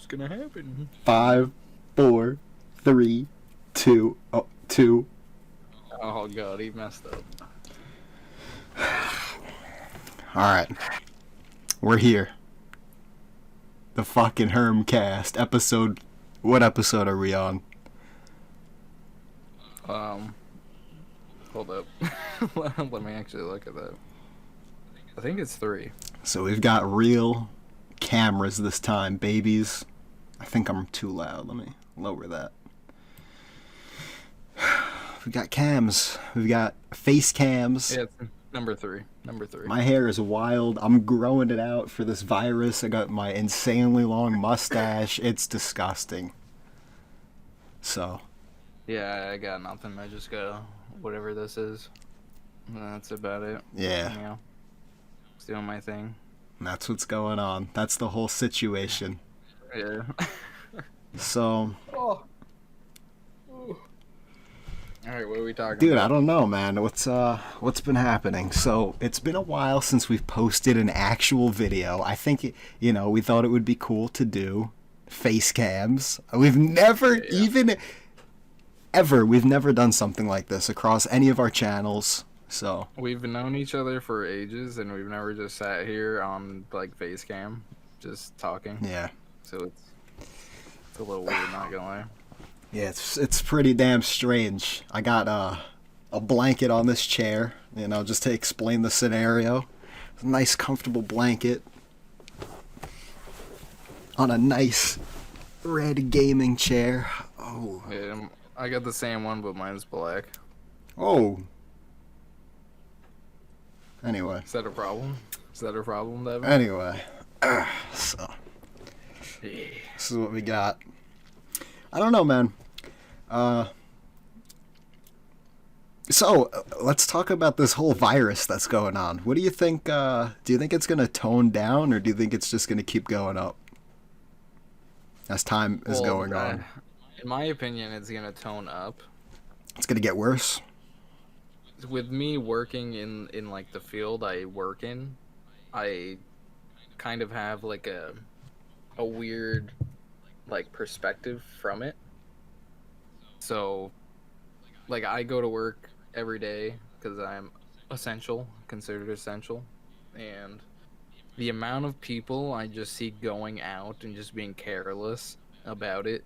gonna happen? 5, 4, 3, 2, 2. Oh god, he messed up. Alright. We're here. The fucking Hermcast. Episode... What episode are we on? Hold up. Let me actually look at that. I think it's 3. So we've got real cameras this time, babies. I think I'm too loud. Let me lower that. We've got cams. We've got face cams. Yeah, it's number 3. Number 3. My hair is wild. I'm growing it out for this virus. I got my insanely long mustache. It's disgusting. So. Yeah, I got nothing. I just got whatever this is. That's about it. Yeah. You know, just doing my thing. That's what's going on. That's the whole situation. Yeah. So. Oh. Alright, what are we talking Dude, about? I don't know, man. What's been happening? So, it's been a while since we've posted an actual video. I think, we thought it would be cool to do face cams. We've never we've never done something like this across any of our channels. So, we've known each other for ages, and we've never just sat here on, like, face cam, just talking. yeah. So it's a little weird, not gonna lie. Yeah, it's pretty damn strange. I got a blanket on this chair, just to explain the scenario. It's a nice, comfortable blanket on a nice red gaming chair. Oh. Yeah, I got the same one, but mine's black. Oh. Anyway. Is that a problem? Is that a problem, Devin? Anyway. So. Yeah. This is what we got. I don't know, man. So, let's talk about this whole virus that's going on. What do you think? Do you think it's going to tone down, or do you think it's just going to keep going up as time is going on? In my opinion, it's going to tone up. It's going to get worse? With me working in like, the field I work in, I kind of have, like, a weird, like, perspective from it. So, like, I go to work every day because I'm considered essential, and the amount of people I just see going out and just being careless about it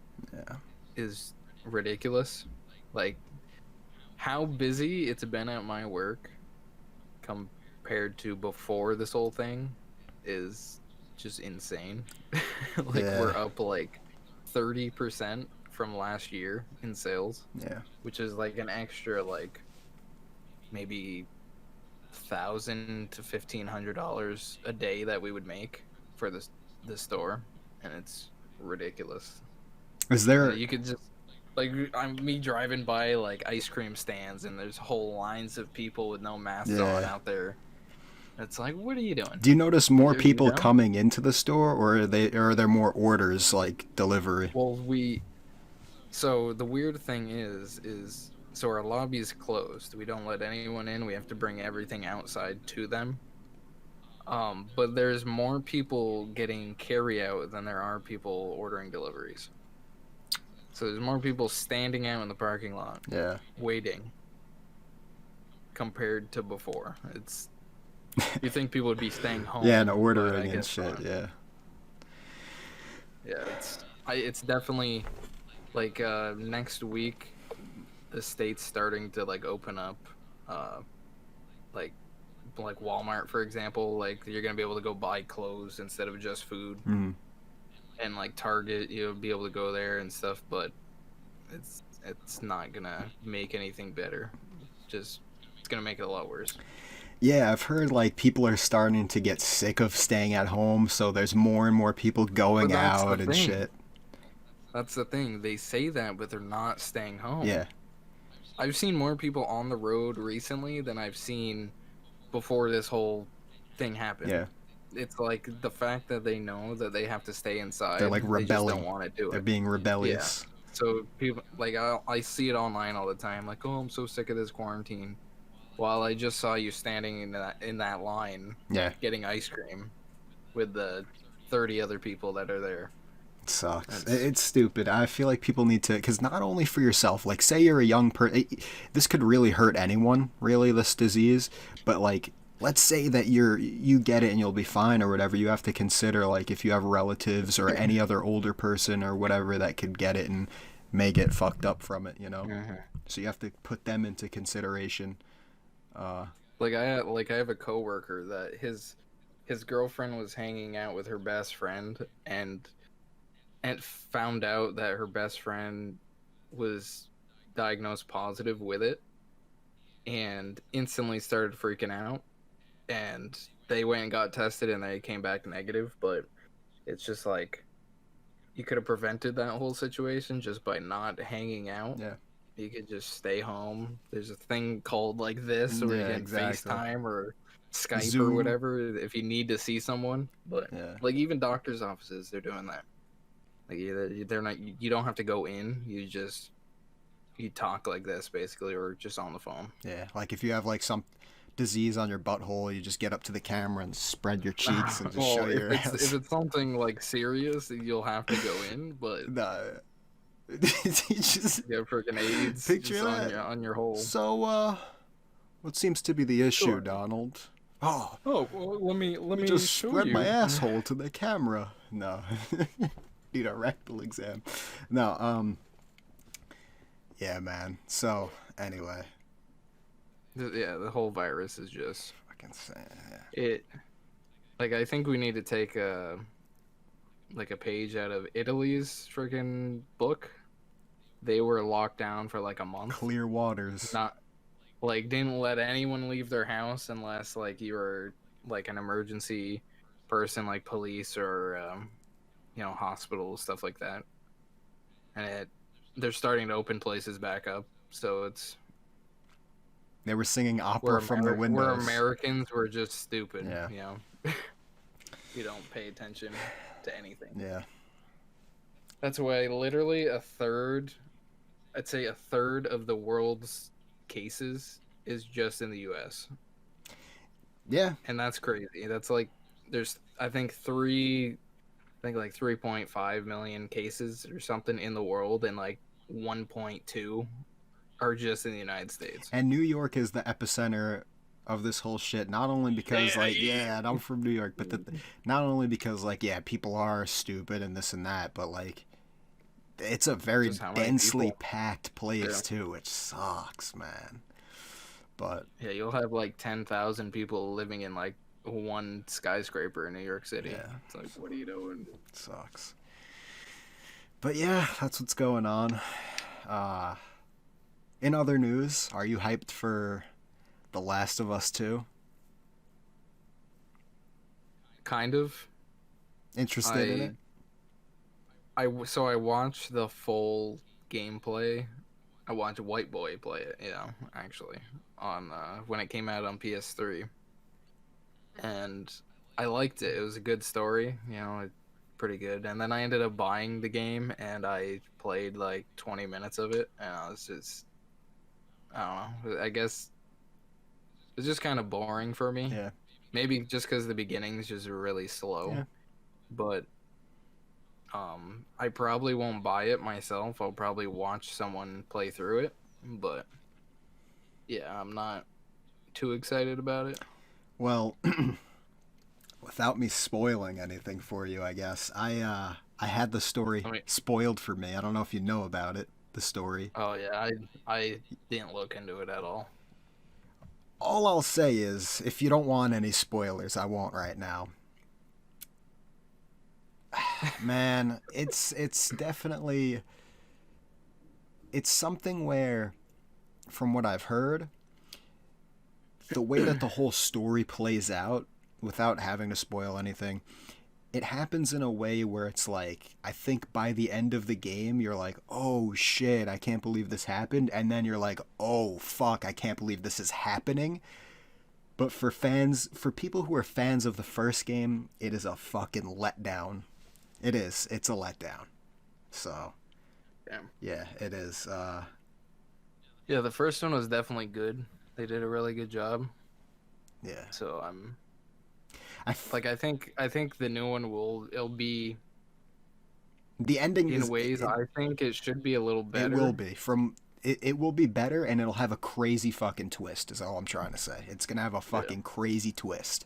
is ridiculous. Like, how busy it's been at my work compared to before this whole thing is just insane. We're up like 30% from last year in sales. Yeah. Which is like an extra like maybe $1,000 to $1,500 a day that we would make for the store, and it's ridiculous. Is there? You could just me driving by like ice cream stands, and there's whole lines of people with no masks on out there. It's like, what are you doing? Do you notice more people coming into the store, or are there more orders like delivery? Well, so the weird thing is so our lobby is closed. We don't let anyone in. We have to bring everything outside to them. But there's more people getting carry out than there are people ordering deliveries. So there's more people standing out in the parking lot. Yeah. Waiting. Compared to before. You think people would be staying home? Yeah, and ordering and shit. Yeah. Yeah, it's definitely like next week, the state's starting to like open up, like Walmart, for example. Like, you're gonna be able to go buy clothes instead of just food. Mm-hmm. And like Target, you'll be able to go there and stuff, but it's not gonna make anything better. It's gonna make it a lot worse. Yeah, I've heard like people are starting to get sick of staying at home, so there's more and more people going out and shit. That's the thing. They say that, but they're not staying home. Yeah. I've seen more people on the road recently than I've seen before this whole thing happened. Yeah. It's like the fact that they know that they have to stay inside. They're like rebelling. They just don't want to do it. They're being rebellious. Yeah. So people like I see it online all the time. Like, oh, I'm so sick of this quarantine. While I just saw you standing in that line, Yeah. getting ice cream with the 30 other people that are there. It sucks. It's It's stupid. I feel like people need to, because not only for yourself, like say you're a young person, this could really hurt anyone, really, this disease. But like, let's say that you get it and you'll be fine or whatever. You have to consider like if you have relatives or any other older person or whatever that could get it and may get fucked up from it. You know, Mhm. so you have to put them into consideration. like I have a coworker that his girlfriend was hanging out with her best friend and found out that her best friend was diagnosed positive with it and instantly started freaking out, and they went and got tested and they came back negative. But it's just like you could have prevented that whole situation just by not hanging out. Yeah. You could just stay home. There's a thing called like this where you Yeah. can Exactly. FaceTime or Skype or Zoom. whatever if you need to see someone. But Yeah. like even doctors' offices, they're doing that. Like they're not. You don't have to go in. You talk like this basically, or just on the phone. Yeah. Like if you have like some disease on your butthole, you just get up to the camera and spread your cheeks and just show Well, if your it's if ass. it's something like serious, you'll have to go in. But Nah. You just you have freaking AIDS picture just on that. your hole. So, what seems to be the issue, Sure. Donald? Oh, Oh, well, let me me just show spread my you. asshole to the camera. No. Need a rectal exam. No, yeah, man. So, anyway. Yeah, the whole virus is just Fucking say, yeah. it. Like I think we need to take a page out of Italy's freaking book. They were locked down for like a month. Clear waters. Not like didn't let anyone leave their house unless like you were like an emergency person, like police or hospitals, stuff like that. And they're starting to open places back up, so it's They were singing opera from the We're windows. Americans, we're just stupid, Yeah. We don't pay attention to anything. Yeah. That's why literally I'd say a third of the world's cases is just in the US. Yeah. And that's crazy. That's like there's I think like 3.5 million cases or something in the world, and like 1.2 are just in the United States. And New York is the epicenter of this whole shit. Not only because, like, yeah, and I'm Yeah. from New York, but not only because, like, yeah, people are stupid and this and that, but like, it's a very Just how many densely people. packed place Yeah. too, which sucks, man. But Yeah, you'll have like 10,000 people living in like one skyscraper in New York City. yeah, It's like, what are you doing? it sucks. But yeah, that's what's going on. Uh, in other news, are you hyped for The Last of Us 2? Kind of. Interested in it? So I watched the full gameplay. I watched White Boy play it, actually, on when it came out on PS3, and I liked it. It was a good story, pretty good. And then I ended up buying the game, and I played like 20 minutes of it, and I was just, I don't know. I guess it's just kind of boring for me. Yeah. Maybe just because the beginning's just really slow, Yeah. but I probably won't buy it myself. I'll probably watch someone play through it, but yeah, I'm not too excited about it. Well, without me spoiling anything for you, I guess I had the story I mean, spoiled for me. I don't know if you know about it. The story. oh yeah, I didn't look into it at all. All I'll say is, if you don't want any spoilers, I won't right now. Man, it's definitely it's something where, from what I've heard, the way that the whole story plays out, without having to spoil anything, it happens in a way where it's like, I think by the end of the game, you're like, oh shit, I can't believe this happened. And then you're like, oh fuck, I can't believe this is happening. But for people who are fans of the first game, it is a fucking letdown. It is. It's a letdown. So, Damn. yeah, it is. Yeah, the first one was definitely good. They did a really good job. Yeah. So I think the new one it'll be The ending In is ways, I think it should be a little it will better. be from it will be better, and it'll have a crazy fucking twist. Is all I'm trying to say. It's gonna have a Yeah. fucking crazy twist.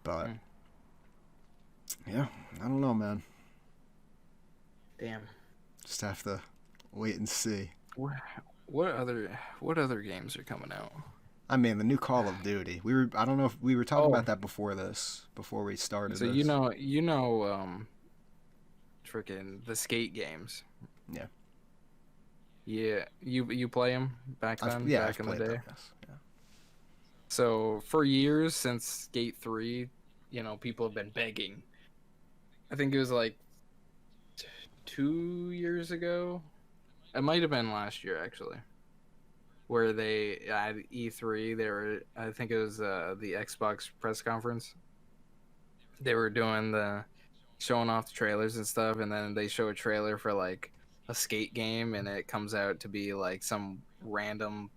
But Mm. yeah, I don't know, man. Damn. Just have to wait and see. What what other games are coming out? I mean, the new Call of Duty. I don't know if we were talking Oh, about that before we started so this. freaking the skate games. Yeah, Yeah, you play them back then, I've back in the played them. day. Yes. Yeah. So for years since Skate 3, people have been begging. I think it was like 2 years ago. It might have been last year actually, where they at E3 I think it was the Xbox press conference. They were doing the showing off the trailers and stuff, and then they show a trailer for like a skate game, and it comes out to be like some random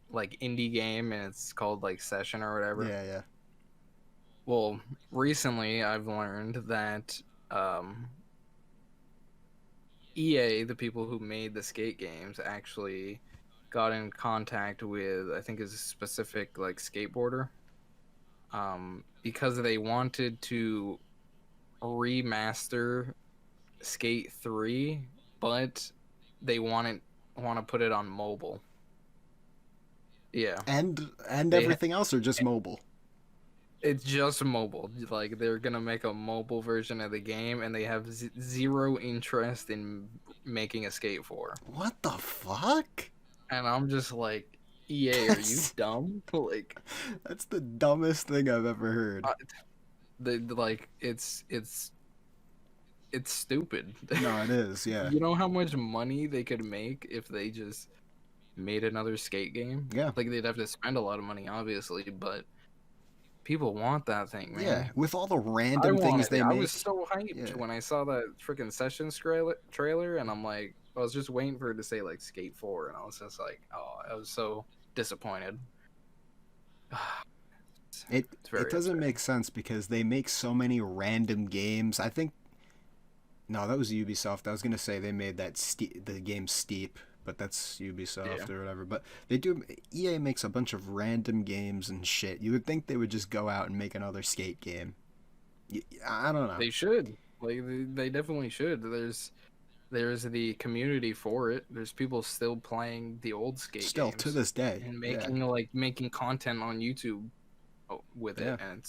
like indie game, and it's called like Session or whatever. Yeah, yeah. Well, recently I've learned that um, EA, the people who made the skate games, actually got in contact with, I think, is a specific like skateboarder, because they wanted to remaster Skate 3, but they want to put it on mobile. Yeah. And They everything else are just mobile. It's just mobile. Like they're going to make a mobile version of the game, and they have zero interest in making a Skate 4. What the fuck? And I'm just like, EA, are you dumb? Like That's the dumbest thing I've ever heard. uh, like it's stupid. No, it is. Yeah, You know how much money they could make if they just made another skate game? yeah, Like they'd have to spend a lot of money, obviously, but people want that thing, yeah. man. With all the I random things wanted it. they I was make. so hyped Yeah, when I saw that freaking Sessions trailer, and I'm like, I was just waiting for it to say like Skate 4, and I was just like, oh, I was so disappointed. it It's it very doesn't upsetting. make sense because they make so many random games. I think no, that was Ubisoft. I was gonna say they made the game Steep, but that's Yeah, Ubisoft or whatever. But they do. EA makes a bunch of random games and shit. You would think they would just go out and make another skate game. I don't know. they should. Like they definitely should. There's the community for it. There's people still playing the old skate Still to games this day, and yeah, making content on YouTube with yeah. it, and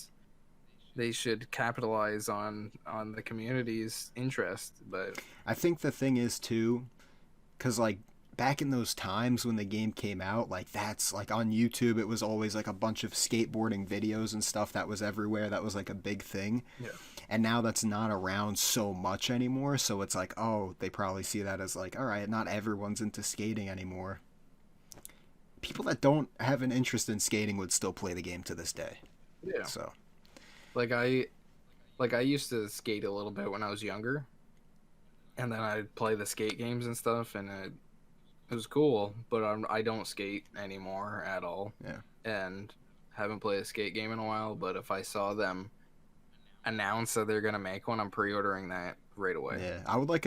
they should capitalize on the community's interest. But I think the thing is too, because like back in those times when the game came out, like that's like on YouTube, it was always like a bunch of skateboarding videos and stuff that was everywhere. That was like a big thing. yeah, And now that's not around so much anymore. So it's like, oh, they probably see that as like, all right, not everyone's into skating anymore. People that don't have an interest in skating would still play the game to this day. yeah. So Like I used to skate a little bit when I was younger, and then I'd play the skate games and stuff, and it was cool. But I don't skate anymore at all, yeah, and haven't played a skate game in a while. But if I saw them announce that they're gonna make one, I'm pre-ordering that right away. yeah. I would like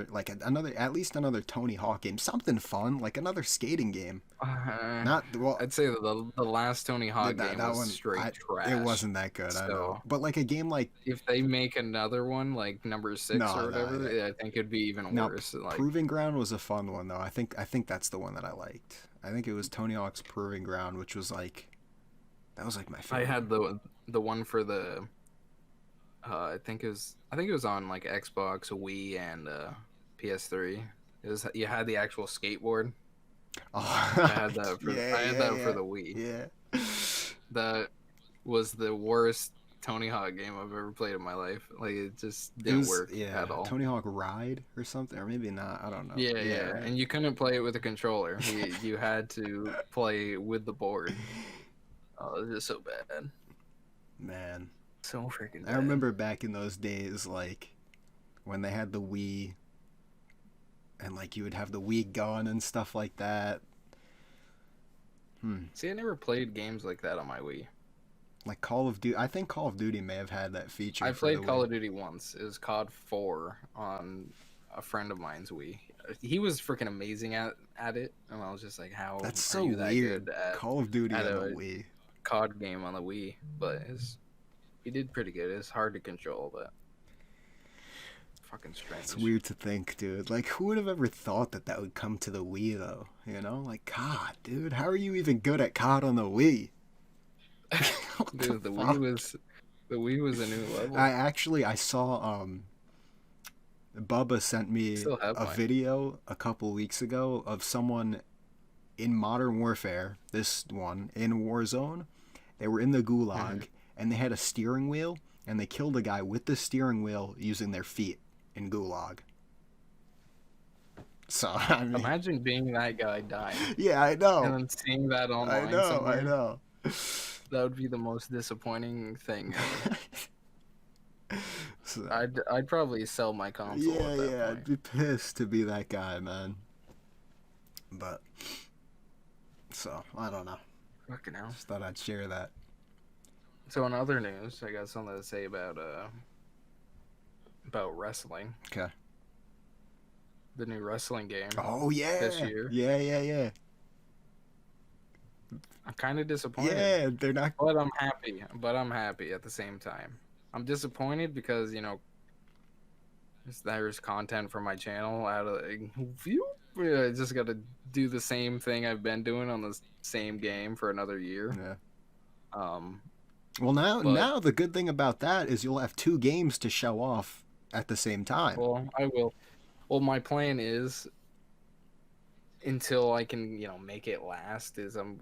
Like, another at least another Tony Hawk game, something fun, like another skating game. uh, Not well, I'd say that the last Tony Hawk game that was one. straight It trash. wasn't that good. I know, So but like a game like if they make another one, like number 6 or no, no, whatever, I think it'd be even no. worse. Like Proving Ground was a fun one though. I think that's the one that I liked. I think it was Tony Hawk's Proving Ground, which was like that was like my I favorite had one. the one for the I think it was on like Xbox, Wii, and PS3. It was you had the actual skateboard. I Oh, had that for yeah, I had yeah, that for yeah, the Wii. yeah. That was the worst Tony Hawk game I've ever played in my life. Like it just It didn't was work at yeah, all. Tony Hawk Ride or something, or maybe not. I don't know. Yeah, Yeah, yeah, right. and you couldn't play it with a controller. You had to play with the board. Oh, it was just so bad, Man, so freaking I bad. remember back in those days, like when they had the Wii, and like you would have the Wii gun and stuff like that. Hmm. See, I never played games like that on my Wii. Like Call of Duty. I think Call of Duty may have had that I feature for the played Call Wii. of Duty once. It was COD 4 on a friend of mine's Wii. He was freaking amazing at it, and I was just like, "How That's are so you that weird. good Call of Duty at on the a Wii. COD game on the Wii?" But he did pretty good. It's hard to control, but fucking It's strange. weird to think, dude. Like, who would have ever thought that that would come to the Wii, though? You know, like, God, dude, how are you even good at COD on the Wii? What the Dude, fuck? the Wii was a new level. I saw Bubba sent I me still have a mine. video a couple weeks ago of someone in Modern Warfare, this one in Warzone. They were in the Hmm. gulag and they had a steering wheel and they killed a guy with the steering wheel using their feet in gulag. So I mean, Imagine being that guy dying yeah, and then seeing that online I somewhere. know. That would be the most disappointing thing ever. So, I'd probably sell my console yeah, at that yeah, I'd point. be pissed to be that guy, man. But so I don't know. Fucking hell. Just thought I'd share that. So in other news, I got something to say about wrestling. Okay. The new wrestling game Oh this yeah, year. yeah. I'm kind of disappointed, Yeah, they're not. but I'm happy. But I'm happy at the same time. I'm disappointed because there's content for my channel out of view. I just got to do the same thing I've been doing on the same game for another year. Yeah. Um, Well, but now the good thing about that is you'll have two games to show off at the same time. well, I will. Well, my plan is until I can, make it last. Is I'm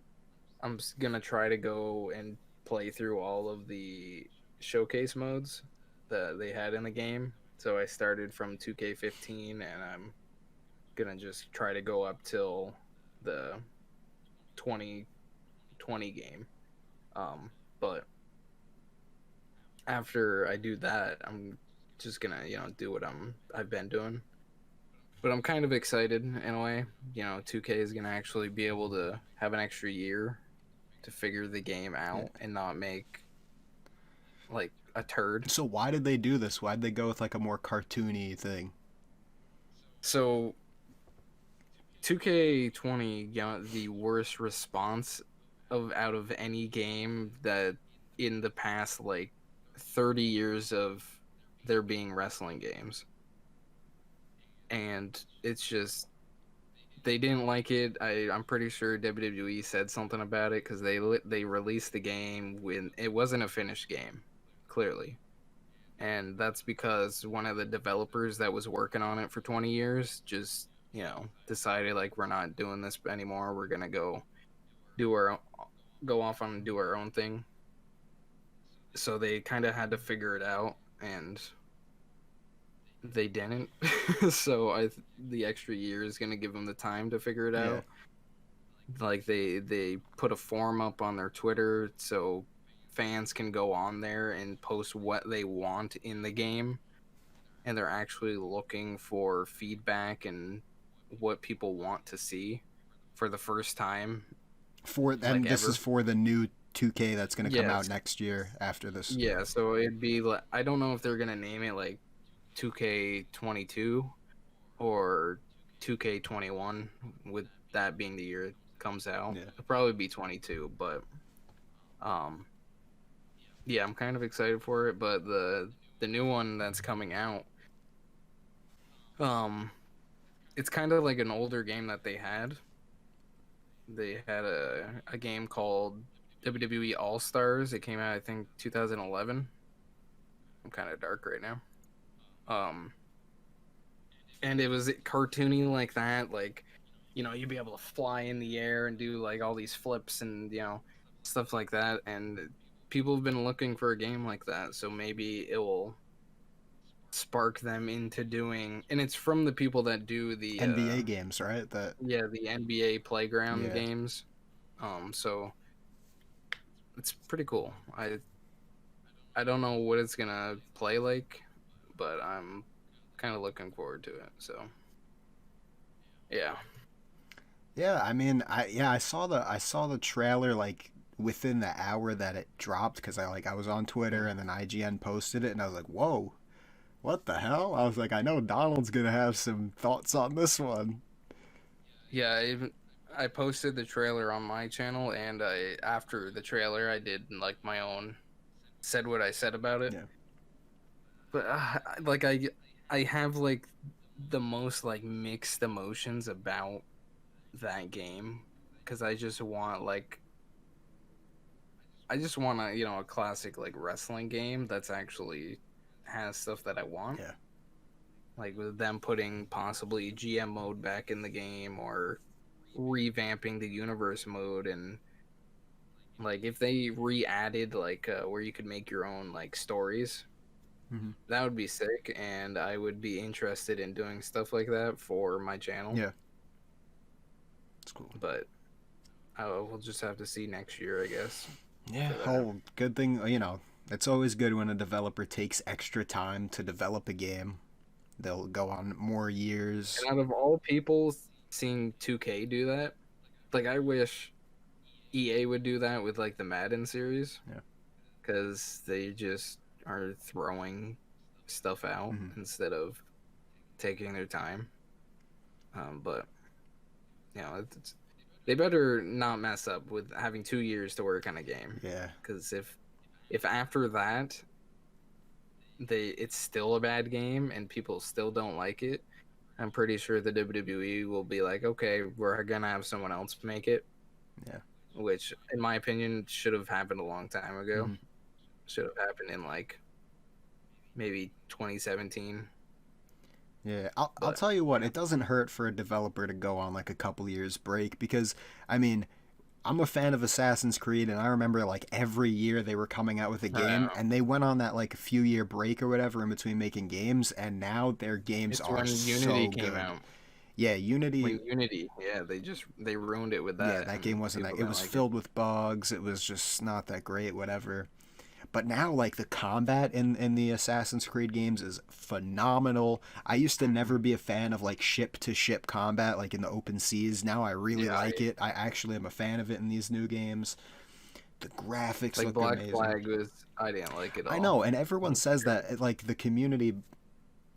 gonna try to go and play through all of the showcase modes that they had in the game. So I started from 2K15, and I'm gonna just try to go up till the 2020 game. But after I do that, I'm just gonna, do what I've been doing. But I'm kind of excited in a way. 2K is gonna actually be able to have an extra year to figure the game Yeah. out and not make like a turd. So why did they do this? Why did they go with like a more cartoony thing? So 2K20 got the worst response of out of any game that in the past like 30 years of there being wrestling games. And it's just they didn't like it. I'm pretty sure WWE said something about it because they released the game when it wasn't a finished game, clearly, and that's because one of the developers that was working on it for 20 years just decided like we're not doing this anymore. We're gonna do our go off and do our own thing. So they kind of had to figure it out, and they didn't. So the extra year is gonna give them the time to figure it Yeah. out. Like they put a form up on their Twitter so fans can go on there and post what they want in the game, and they're actually looking for feedback and what people want to see for the first time For like and this is ever. for the new 2K that's going to come out Yes. next year after this. Yeah, so it'd be like I don't know if they're going to name it like 2K22 or 2K21 with that being the year it comes out. Yeah. It'll probably be 22, but um yeah, I'm kind of excited for it, but the new one that's coming out um it's kind of like an older game that they had. They had a game called WWE All Stars. It came out I think 2011. I'm kind of dark right now. Um and it was cartoony like that, like you'd be able to fly in the air and do like all these flips and stuff like that, and people have been looking for a game like that, so maybe it will spark them into doing, and it's from the people that do the NBA games, right? That yeah, the NBA playground yeah. games. So it's pretty cool. I don't know what it's gonna play like, but I'm kind of looking forward to it. So yeah. Yeah, I mean, I saw the trailer like within the hour that it dropped, because I was on Twitter and then IGN posted it, and I was like, whoa, what the hell? I was like, I know Donald's gonna have some thoughts on this one. Yeah, I posted the trailer on my channel, and after the trailer, I did like my own, said what I said about it. Yeah. But like I have like the most like mixed emotions about that game because I just want a classic like wrestling game that's actually has stuff that I want. Yeah. Like with them putting possibly GM mode back in the game or revamping the universe mode, and like if they re-added like where you could make your own like stories, Mm-hmm. that would be sick, and I would be interested in doing stuff like that for my channel. Yeah. It's cool. But we'll just have to see next year, I guess. Yeah. Whole good thing, it's always good when a developer takes extra time to develop a game. They'll go on more years. And out of all people, seeing 2K do that, like I wish EA would do that with like the Madden series. Yeah. Because they just are throwing stuff out instead of taking their time. But they better not mess up with having 2 years to work on a game. Yeah. Because if after that it's still a bad game and people still don't like it, I'm pretty sure the WWE will be like, okay, we're gonna have someone else make it. Yeah. Which, in my opinion, should have happened a long time ago. Should have happened in like maybe 2017. Yeah, I'll tell you what, it doesn't hurt for a developer to go on like a couple years break, because I mean, I'm a fan of Assassin's Creed, and I remember like every year they were coming out with a game, and they went on that like a few year break or whatever in between making games, and now their games It's are when so Unity good. came out. Yeah, Unity. When Unity, they ruined it with that. Yeah, that game wasn't that. It was filled with bugs. It was just not that great. Whatever. But now, like, the combat in the Assassin's Creed games is phenomenal. I used to never be a fan of, like, ship-to-ship combat, like in the open seas. Now I really like it. I actually am a fan of it in these new games. The graphics look Black amazing. Flag I didn't like it all. I know, and everyone says that, like, the community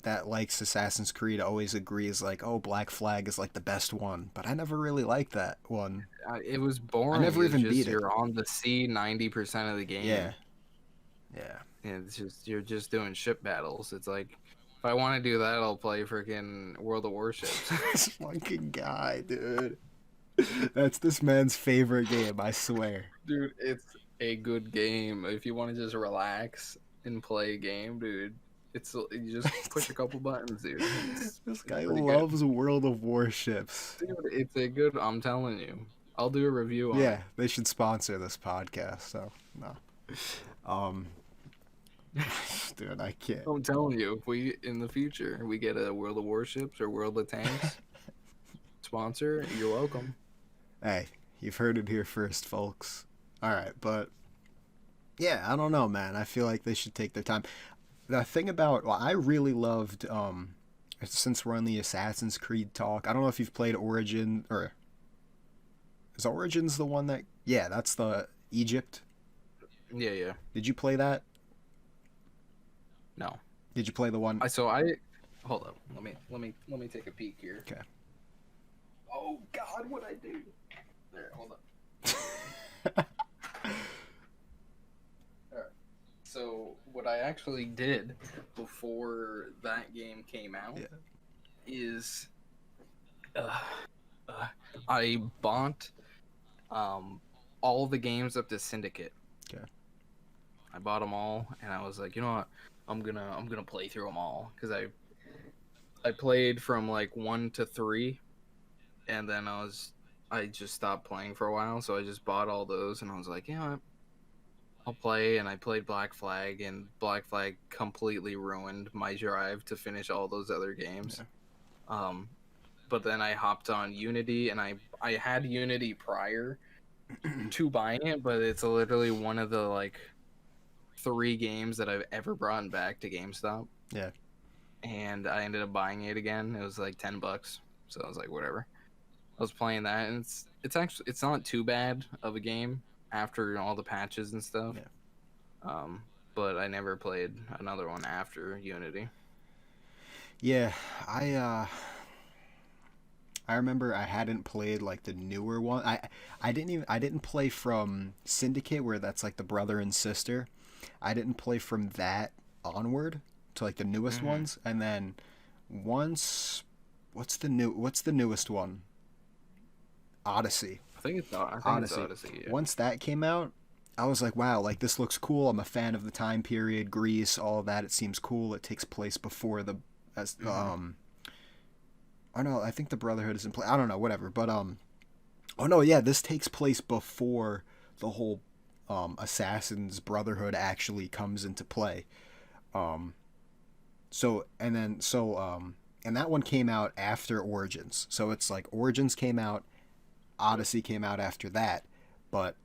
that likes Assassin's Creed always agrees, like, oh, Black Flag is, like, the best one. But I never really liked that one. It was boring. I never even beat it. You're on the sea 90% of the game. Yeah. Yeah. And it's just you're just doing ship battles. It's like, if I want to do that, I'll play freaking World of Warships. This fucking guy, dude. That's this man's favorite game, I swear. Dude, it's a good game. If you want to just relax and play a game, dude, you just push a couple buttons, dude. This guy loves World of Warships. Dude, it's a good. I'm telling you, I'll do a review on it. Yeah, they should sponsor this podcast. So no. Dude, I can't. I'm telling you, if we in the future we get a World of Warships or World of Tanks sponsor, you're welcome. Hey, you've heard it here first, folks. All right, but yeah, I don't know, man. I feel like they should take their time. The thing about, well, I really loved, since we're on the Assassin's Creed talk, I don't know if you've played Origin, or is Origins the one that, yeah, that's the Egypt. Yeah. Did you play that? No. Did you play the one? Hold up. Let me take a peek here. Okay. Oh God, what'd I do? There, hold up. Alright. So what I actually did before that game came out is I bought all the games up to Syndicate. Okay. I bought them all, and I was like, you know what? I'm gonna play through them all, because I played from like 1 to 3, and then I just stopped playing for a while, so I just bought all those, and I was like, you know what? I'll play, and I played Black Flag, and Black Flag completely ruined my drive to finish all those other games. Yeah. But then I hopped on Unity, and I had Unity prior to buying it, but it's literally one of the like 3 games that I've ever brought back to GameStop. Yeah. And I ended up buying it again. It was like $10, so I was like, whatever. I was playing that, and it's not too bad of a game. after all the patches and stuff. Yeah. Um, but I never played another one after Unity. Yeah, I remember I hadn't played like the newer one. I didn't play from Syndicate where that's like the brother and sister. I didn't play from that onward to like the newest Mm-hmm. ones, and then once what's the newest one? Odyssey. I think it's Odyssey. Odyssey. Yeah. Once that came out, I was like, wow, like this looks cool. I'm a fan of the time period, Greece, all of that. It seems cool. It takes place before the as Mm-hmm. oh no, I think the Brotherhood is in play. I don't know, whatever. But oh no, yeah, this takes place before the whole Assassin's Brotherhood actually comes into play. Um, and that one came out after Origins. So it's like Origins came out, Odyssey came out after that, but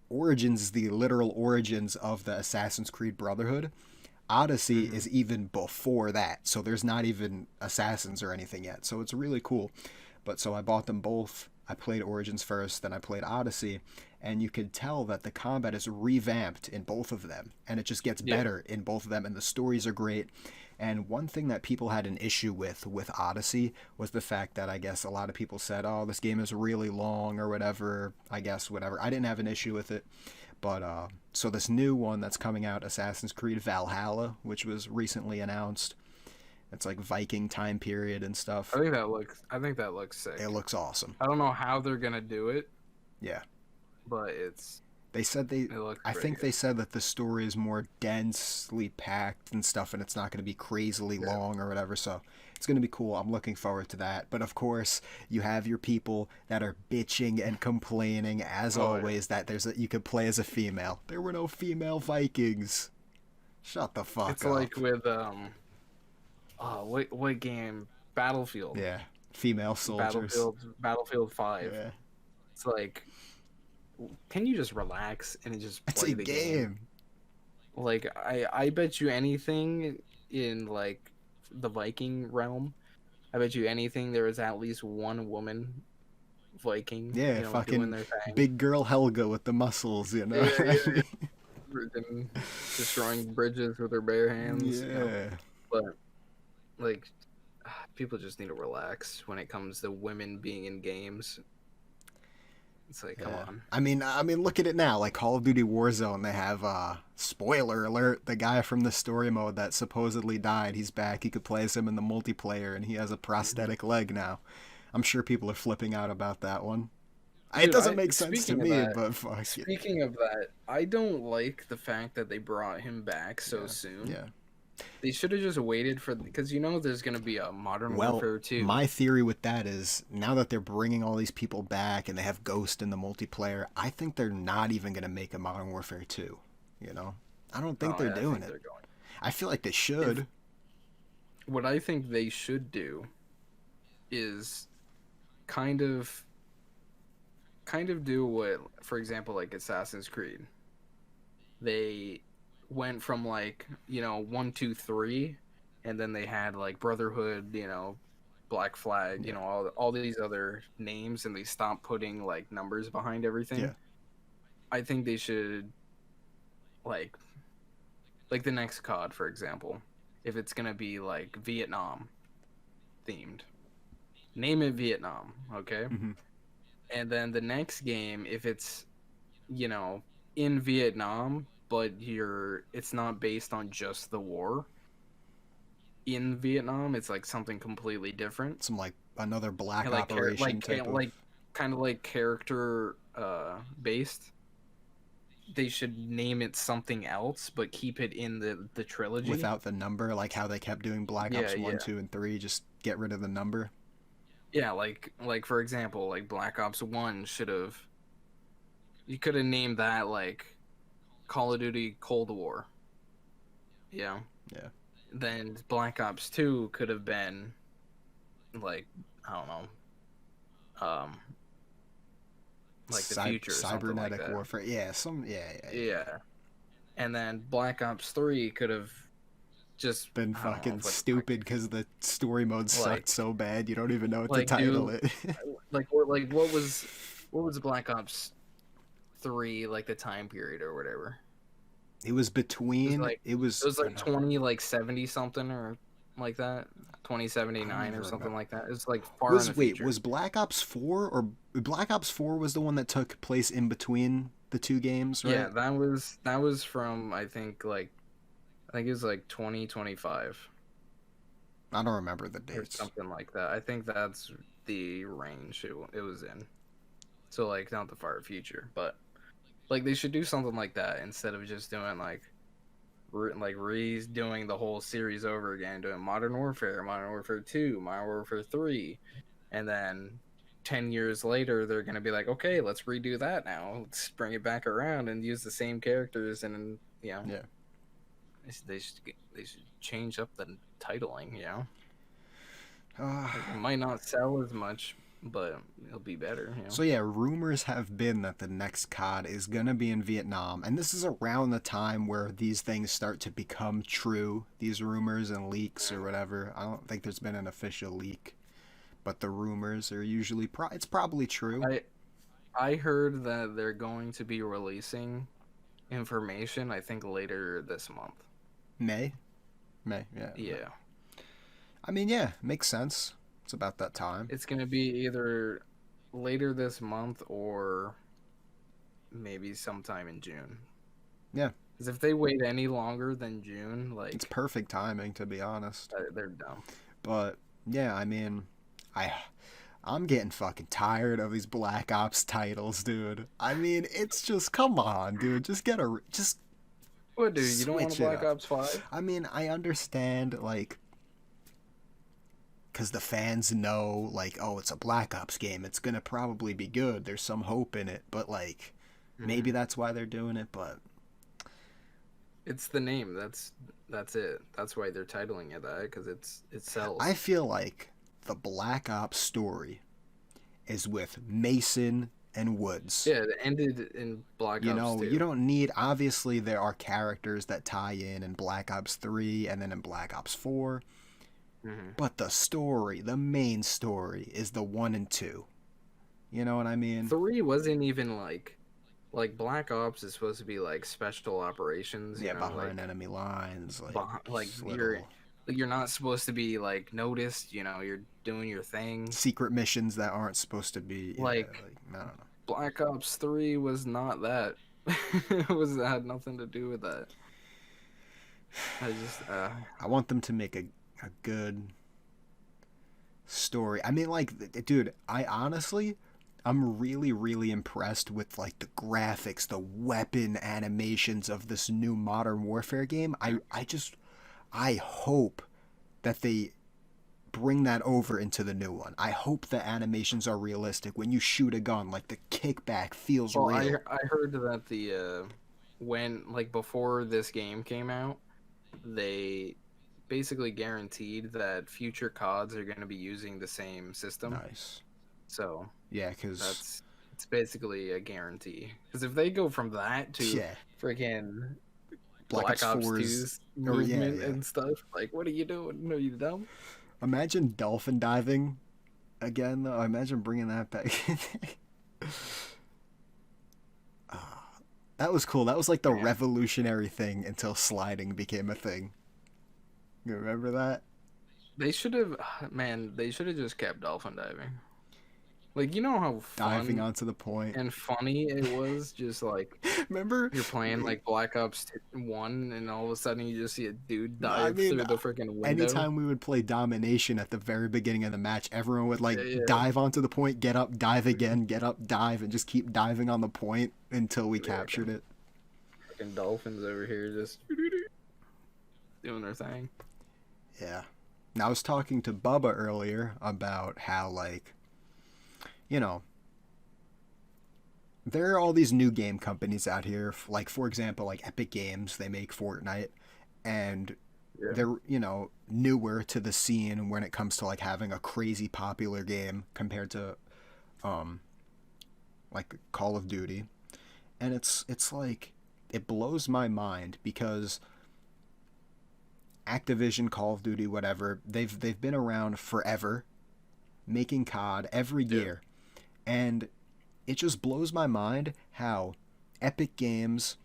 Origins is the literal origins of the Assassin's Creed Brotherhood. Odyssey Mm-hmm. is even before that, so there's not even assassins or anything yet. So it's really cool. But so I bought them both. I played Origins first, then I played Odyssey, and you could tell that the combat is revamped in both of them, and it just gets Yeah. better in both of them, and the stories are great. And one thing that people had an issue with Odyssey was the fact that I guess a lot of people said, "Oh, this game is really long" or whatever. I guess whatever. I didn't have an issue with it, but so this new one that's coming out, Assassin's Creed Valhalla, which was recently announced. It's like Viking time period and stuff. I think that looks It sick. looks awesome. I don't know how they're gonna do it, Yeah. but They said they it looks I pretty think good. they said that the story is more densely packed and stuff and it's not going to be crazily Yeah. long or whatever. So it's going to be cool. I'm looking forward to that. But of course, you have your people that are bitching and complaining as Oh yeah. always that you could play as a female. There were no female Vikings. Shut the fuck It's up. like with oh what game? Battlefield. Yeah. Female soldiers. Battlefield 5. Yeah. It's like, can you just relax and just It's play a the game? game. Like I bet you anything in like the Viking realm, I bet you anything there is at least one woman Viking, Yeah, you know, doing fucking their thing. big girl Helga with the muscles, you know? Yeah, yeah, freaking destroying bridges with her bare hands, you know. Yeah. But like people just need to relax when it comes to women being in games. It's like, come Yeah. on. I mean, look at it now. Like Call of Duty Warzone, they have spoiler alert, the guy from the story mode that supposedly died, he's back. You could play as him in the multiplayer and he has a prosthetic leg now. I'm sure people are flipping out about that one. It Dude, doesn't make sense to speaking of me, that, but fuck it. I don't like the fact that they brought him back so Yeah. soon. Yeah. They should have just waited for because you know there's gonna be a Modern Well, Warfare 2. my theory with that is now that they're bringing all these people back and they have Ghost in the multiplayer, I think they're not even going to make a Modern Warfare 2, you know? I don't think Oh, they're yeah, I doing think it. they're going. I feel like they should. What I think they should do is kind of do what, for example, like Assassin's Creed. They went from like, you know, 1, 2, 3, and then they had like Brotherhood, you know, Black Flag, you Yeah. know, all these other names, and they stopped putting like numbers behind everything. Yeah. I think they should like the next COD, for example, if it's gonna be like Vietnam themed, name it Vietnam, okay? Hmm. And then the next game, if it's, you know, in Vietnam, but it's not based on just the war in Vietnam, it's like something completely different. Some like another black And like operation type of. like kind of like character based. They should name it something else, but keep it in the trilogy. Without the number, like how they kept doing Black Yeah, Ops 1, yeah. 2, and 3, just get rid of the number. Yeah, like for example, like Black Ops 1 you could have named that like Call of Duty Cold War. Yeah. Yeah. Then Black Ops 2 could have been like, I don't know, like the future or something like Cybernetic that. warfare. Yeah, yeah. Yeah. And then Black Ops 3 could have just Been I don't know fucking what the fuck- stupid because the story mode sucked Like- so bad you don't even know what to like, title dude, it. like what was Black Ops 3, like the time period or whatever. It was It was between. like It it was. was like 20 like 70 something or like that. I don't 2079 or even something remember. like that. It's like far in the Was wait future. was Black Ops 4 or Black Ops 4 was the one that took place in between the two games, Yeah, right? that was from I think it was like 2025 I don't remember the or dates. something like that. I think that's the range it was in. So like not the far future, but like they should do something like that instead of just doing like redoing the whole series over again, doing Modern Warfare 2, Modern Warfare 3, and then 10 years later they're going to be like, "Okay, let's redo that now. Let's bring it back around and use the same characters and Yeah. they should change up the titling. Uh, Like it might not sell as much, but it'll be better. so yeah, rumors have been that the next COD is gonna be in Vietnam, and this is around the time where these things start to become true. These rumors and leaks or whatever. I don't think there's been an official leak, but the rumors are usually it's probably true. I I heard that they're going to be releasing information I think later this month. May, May, yeah. Yeah. I mean, yeah, makes sense. It's about that time. It's going to be either later this month or maybe sometime in June. Yeah, Because if they wait any longer than June, it's like perfect timing to be honest. they're dumb. But yeah, I mean, I I'm getting fucking tired of these Black Ops titles, dude. I mean, it's just come on, dude. Just What, dude? You don't want a switch it Black up. Ops 5? I mean, I understand like because the fans know like, oh, it's a Black Ops game. It's gonna probably be good. There's some hope in it, but like maybe Mm-hmm. that's why they're doing it. But It's the name. That's it. That's why they're titling it that because it I sells. feel like the Black Ops story is with Mason and Woods. Yeah, it ended in Black You Ops know, you 2. don't need. Obviously, there are characters that tie in Black Ops 3 and then in Black Ops 4. Mm-hmm. But the story, the main story, is the 1 and 2. You know what I mean? 3 wasn't even like Black Ops is supposed to be like special operations, Yeah, behind like enemy lines, like like little you're not supposed to be like noticed, you're doing your thing. secret missions that aren't supposed to be. Yeah, Like like, I don't know. Black Ops 3 was not that. It had nothing to do with that. I just I want them to make a good story. I mean, like, dude, I honestly, I'm really, really impressed with like the graphics, the weapon animations of this new Modern Warfare game. I hope that they bring that over into the new one. I hope the animations are realistic. When you shoot a gun, like the kickback feels well, real. I heard that the when like before this game came out, they basically guaranteed that future CODs are going to be using the same system. Nice. So Yeah, because it's basically a guarantee. Because if they go from that to yeah, freaking Black Black Ops Ops 4's, 2's or yeah, movement yeah. and stuff, like what are you doing? Are you dumb? Imagine dolphin diving again, though. Imagine bringing that back. That was cool. That was like the Man, revolutionary thing until sliding became a thing. You remember that? they should have. Man, they should have just kept dolphin diving. Like you know how Diving fun onto the point. and funny it was, just like Remember? you're playing like Black Ops 1, and all of a sudden you just see a dude I dive mean, through the freaking window. anytime we would play domination at the very beginning of the match, everyone would like Yeah, yeah, dive onto the point, get up, dive again, get up, dive, and just keep diving on the point until we yeah. captured it. Freaking dolphins over here just doing their thing. Yeah. Now I was talking to Bubba earlier about how like, you know, there are all these new game companies out here, like for example, like Epic Games, they make Fortnite, and Yeah, they're, newer to the scene when it comes to like having a crazy popular game compared to um like Call of Duty. And it's like it blows my mind because Activision, Call of Duty, whatever, they've been around forever making COD every yeah. year. And it just blows my mind how Epic Games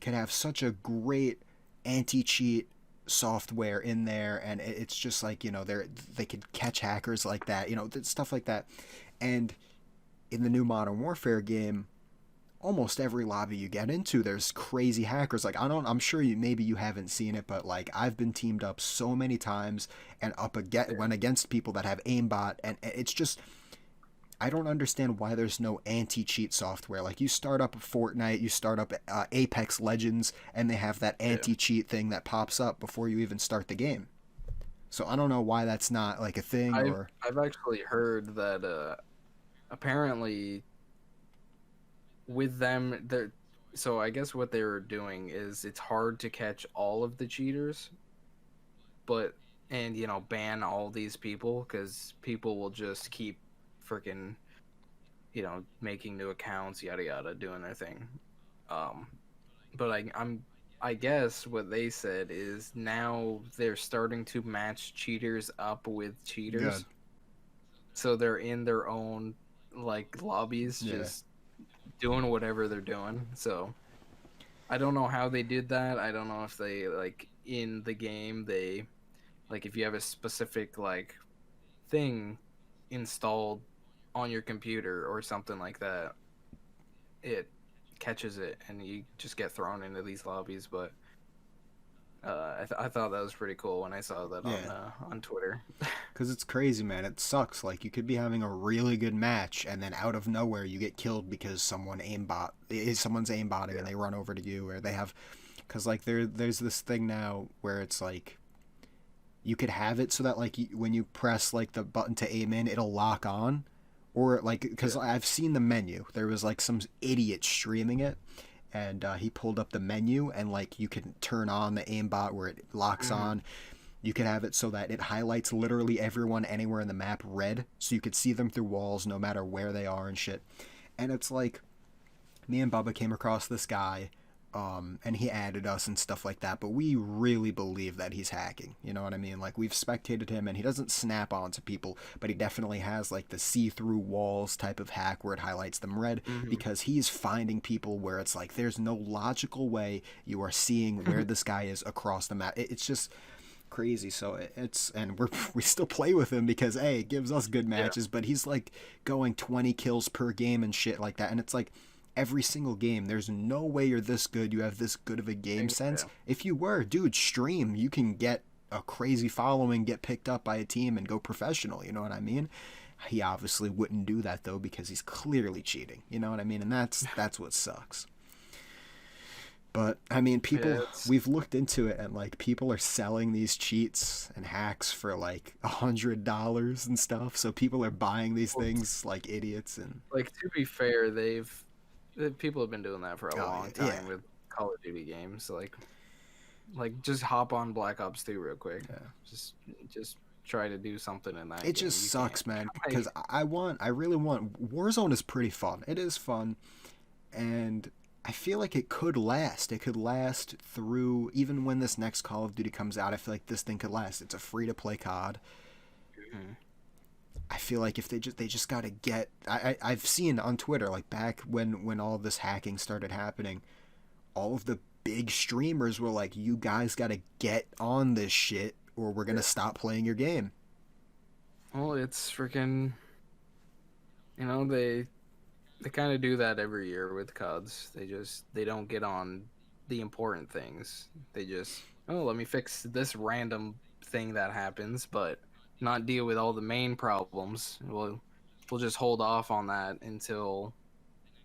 could have such a great anti-cheat software in there, and it's just like, they could catch hackers like that, stuff like that. And in the new Modern Warfare game, almost every lobby you get into, there's crazy hackers. Like, I'm sure maybe you haven't seen it, but like, I've been teamed up so many times and Yeah. went against people that have aimbot, and it's just, I don't understand why there's no anti-cheat software. Like, you start up Fortnite, you start up Apex Legends, and they have that Yeah. anti-cheat thing that pops up before you even start the game. So I don't know why that's not like a thing. Or I've actually heard that apparently with them they're so I guess what they were doing is it's hard to catch all of the cheaters, but and ban all these people because people will just keep freaking making new accounts, yada yada, doing their thing. Um, but I guess what they said is now they're starting to match cheaters up with good. cheaters, so they're in their own like lobbies, Yeah. just doing whatever they're doing. So I don't know how they did that. I don't know if they like in the game they like if you have a specific like thing installed on your computer or something like that, it catches it and you just get thrown into these lobbies. But I thought that was pretty cool when I saw that Yeah. on Twitter. Because it's crazy, man. It sucks. Like, you could be having a really good match, and then out of nowhere, you get killed because someone's aimbotting, and Yeah. they run over to you, or they have. Because, like, there's this thing now where it's like, you could have it so that, like, when you press, like, the button to aim in, it'll lock on. Or, like, because Yeah. I've seen the menu. There was, like, some idiot streaming it, and he pulled up the menu, and, like, you can turn on the aimbot where it locks Hmm. on. You could have it so that it highlights literally everyone anywhere in the map red, so you could see them through walls no matter where they are and shit. And it's like, me and Bubba came across this guy, and he added us and stuff like that, but we really believe that he's hacking. You know what I mean? Like, we've spectated him, and he doesn't snap onto people, but he definitely has like the see-through walls type of hack where it highlights them red, Hmm. because he's finding people where it's like there's no logical way you are seeing where this guy is across the map. It's just crazy. So and we still play with him because it gives us good Yeah. matches, but he's like going 20 kills per game and shit like that, and it's like every single game there's no way you're this good, you have this good of a game sense. Yeah. If you were, dude, stream, you can get a crazy following, get picked up by a team, and go professional. You know what I mean? He obviously wouldn't do that though, because he's clearly cheating. You know what I mean? And that's what sucks. But I mean, Yeah. people, we've looked into it, and like people are selling these cheats and hacks for like $100 and stuff. So people are buying these Well, things like idiots. And like to be fair, people have been doing that for a oh yeah, long yeah, time with Call of Duty games. Like just hop on Black Ops 2 real quick. yeah. Just try to do something in that It game. just You can't. sucks, man. Like, Because I really want, Warzone is pretty fun. It is fun, and I feel like it could last. It could last through even when this next Call of Duty comes out. I feel like this thing could last. It's a free to play COD. mhm. I feel like if they just got to get. I've seen on Twitter, like back when all this hacking started happening, all of the big streamers were like, "You guys got to get on this shit, or we're gonna Yeah. stop playing your game." Well, it's freaking. They kind of do that every year with CODs. They don't get on the important things. They just let me fix this random thing that happens, but not deal with all the main problems. We'll just hold off on that until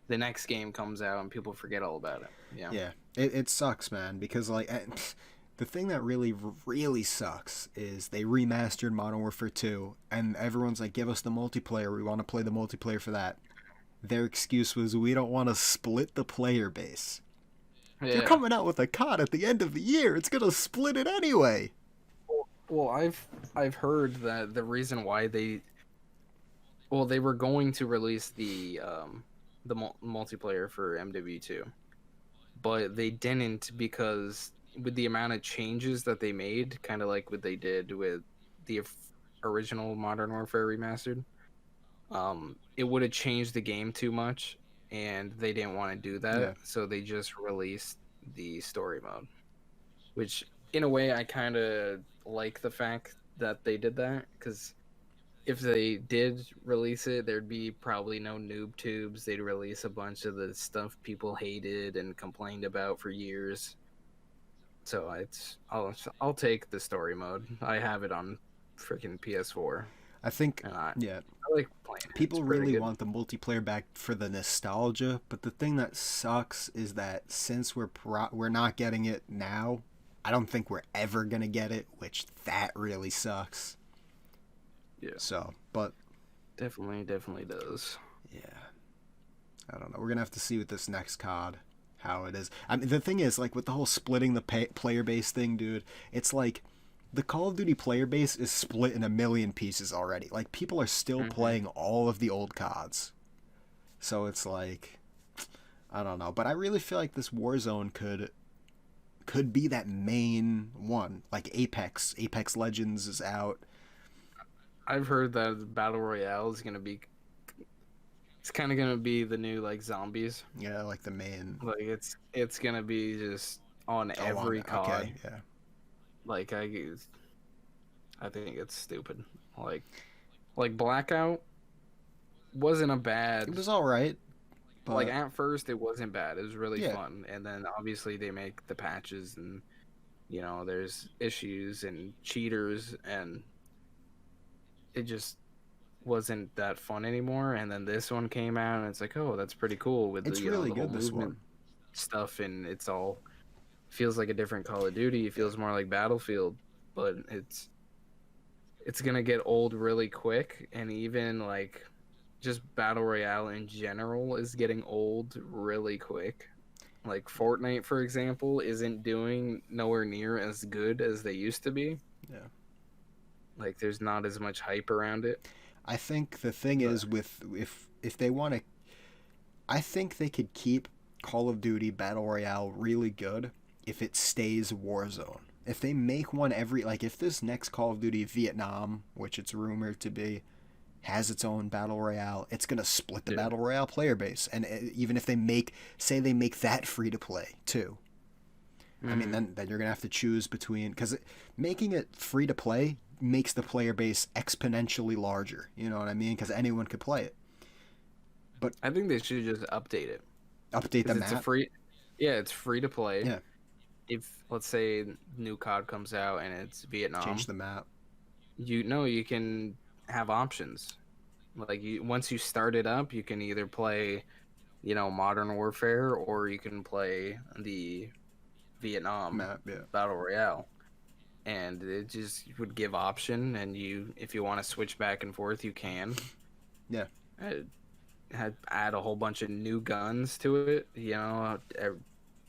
the next game comes out and people forget all about it. Yeah. Yeah, it sucks, man, because like the thing that really sucks is they remastered Modern Warfare 2, and everyone's like, "Give us the multiplayer. We want to play the multiplayer for that." Their excuse was, "We don't want to split the player base." You're Yeah. coming out with a COD at the end of the year. It's gonna split it anyway. Well, I've heard that the reason why they were going to release the multiplayer for MW2, but they didn't because with the amount of changes that they made, kind of like what they did with the original Modern Warfare remastered, it would have changed the game too much, and they didn't want to do Yeah. that, so they just released the story mode. Which, in a way, I kind of like the fact that they did that, because if they did release it, there'd be probably no noob tubes. They'd release a bunch of the stuff people hated and complained about for years. So I'll take the story mode. I have it on freaking PS4, I think, and yeah, I like playing it. It's people pretty really good. want the multiplayer back for the nostalgia, but the thing that sucks is that since we're not getting it now, I don't think we're ever gonna get it, which that really sucks. Yeah, So, but definitely does. yeah, I don't know. We're gonna have to see with this next COD how it is. I mean, the thing is, like with the whole splitting the player base thing, dude, it's like the Call of Duty player base is split in a million pieces already. Like people are still Hmm. playing all of the old CODs, so it's like I don't know. But I really feel like this Warzone could be that main one. Like Apex Legends is out. I've heard that Battle Royale is gonna be. It's kind of gonna be the new like zombies. Yeah, like the main. Like it's gonna be just on Oh, every okay, COD. yeah. Like I think it's stupid. Like like Blackout wasn't a It bad, was all right, like but at first it wasn't bad. It was really yeah, fun. And then obviously they make the patches, and there's issues and cheaters, and it just wasn't that fun anymore. And then this one came out, and it's like, "Oh, that's pretty cool with the, it's really the whole good. This movement one. stuff, and it's all feels like a different Call of Duty. It Yeah, feels more like Battlefield, but it's gonna get old really quick, and even like just battle royale in general is getting old really quick. Like Fortnite, for example, isn't doing nowhere near as good as they used to be. yeah. Like there's not as much hype around it. I think the thing But is with if they want to, I think they could keep Call of Duty Battle Royale really good if it stays Warzone. If they make one every like if this next Call of Duty Vietnam, which it's rumored to be, has its own battle royale, it's gonna split the yeah, battle royale player base. And even if they make, say, they make that free to play too, I mean, mm-hmm. then you're gonna have to choose between because making it free to play makes the player base exponentially larger. You know what I mean? Because anyone could play it. But I think they should just update it, update the because it's a map. free. Yeah, it's free to play. Yeah, If let's say new COD comes out and it's change Vietnam, the map. you can have options. Like once you start it up, you can either play, Modern Warfare, or you can play the Vietnam Map. Yeah, Battle Royale. And it just would give option, and if you want to switch back and forth, you can. yeah. Add a whole bunch of new guns to it, a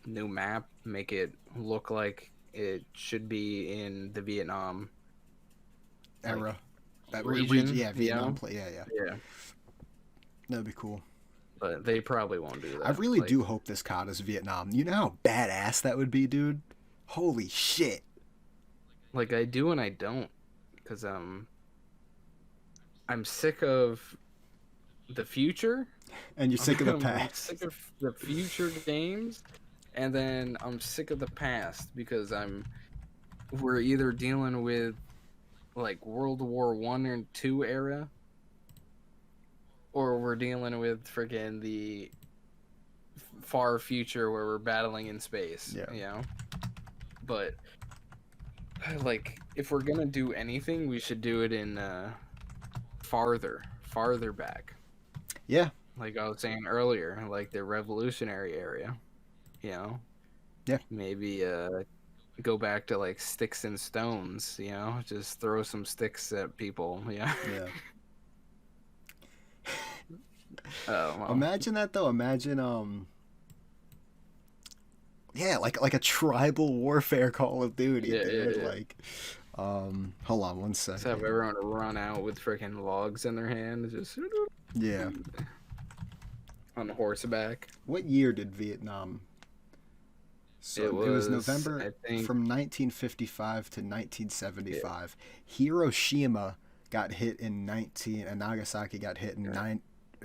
new map, make it look like it should be in the Vietnam like Era. That region, yeah, Vietnam play. Yeah, yeah. Yeah, That'd be cool. but they probably won't do I that. really Like, do hope this COD is Vietnam. You know how badass that would be, dude. Holy shit. I do and I don't, because I'm sick of the future. And you're sick of the I'm past. sick of the future games, and then I'm sick of the past, because we're either dealing with like World War I and II era, or we're dealing with freaking the far future where we're battling in space. Yeah. But like, if we're gonna do anything, we should do it in farther back. Yeah. Like I was saying earlier, like the revolutionary area. You know, Yeah. maybe go back to like sticks and stones. Just throw some sticks at people. Yeah. Yeah. Oh well. Imagine that though. Imagine yeah, like a tribal warfare Call of Duty, Yeah, dude. yeah. Like hold on one Just have second. everyone run out with freaking logs in their hand, just Yeah. on horseback. What year did Vietnam? So It it was was, November I think, from 1955 to 1975. Hiroshima got hit in 19 and Nagasaki got hit in yeah, 9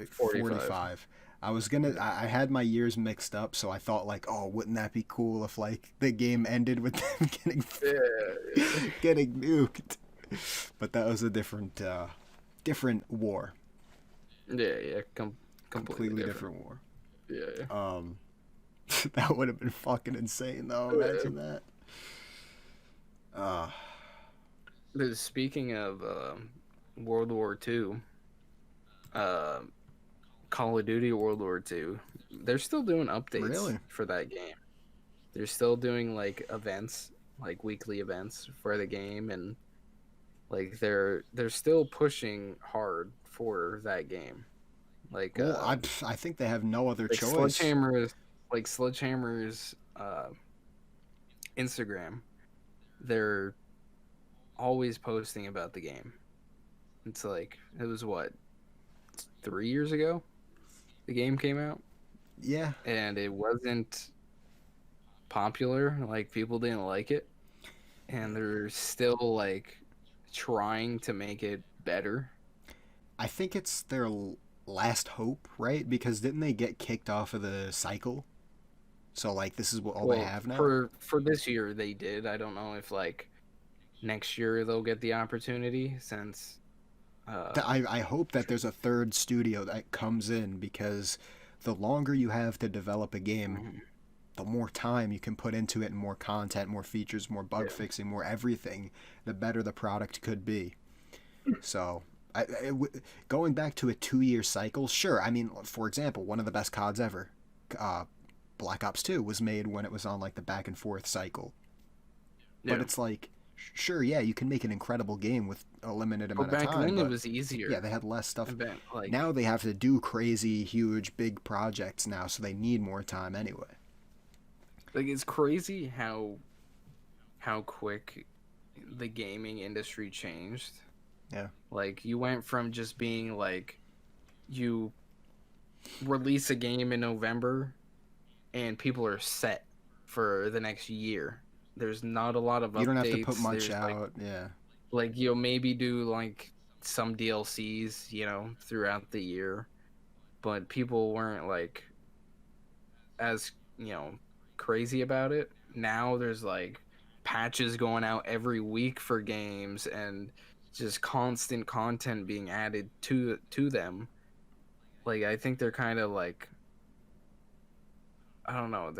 45. 45. I had my years mixed up, so I thought like, oh, wouldn't that be cool if like the game ended with them Yeah, getting nuked? But that was a different war, yeah, completely completely different. different war. Yeah, That would have been fucking insane, though. yeah. Imagine that. Uh, Speaking of World War II, uh, Call of Duty World War II, they're still doing updates really? for that game. They're still doing like events, like weekly events for the game, and like they're still pushing hard for that game. Like Well, I think they have no other like choice. Sledgehammer's Instagram, they're always posting about the game. It's like it was what 3 years ago the game came out, Yeah, and it wasn't popular. Like people didn't like it, and they're still like trying to make it better. I think it's their last hope, right? Because didn't they get kicked off of the cycle? So like, this is what all they Well, have now. for this year they did. I don't know if like next year they'll get the opportunity since uh I hope that there's a third studio that comes in because the longer you have to develop a game, mhm, the more time you can put into it and more content, more features, more bug yeah. fixing, more everything, the better the product could be. So, going back to a 2 year cycle, sure. I mean, for example, one of the best CODs ever, uh, Black Ops 2, was made when it was on like the back and forth cycle. But Yeah. it's like, sure, yeah, you can make an incredible game with a limited But amount of back time, then it but was yeah, easier. they had less stuff. And back Now like they have to do crazy, huge, big projects now, so they need more time anyway. it's crazy how quick the gaming industry changed. Yeah. Like you went from just being like you release a game in November and people are set for the next year. There's not a lot of You don't have to put updates. much There's out. Yeah. like you'll maybe do like some DLCs, throughout the year, but people weren't like as, crazy about it. Now there's like patches going out every week for games and just constant content being added to them. Like I think they're kind of like I don't know,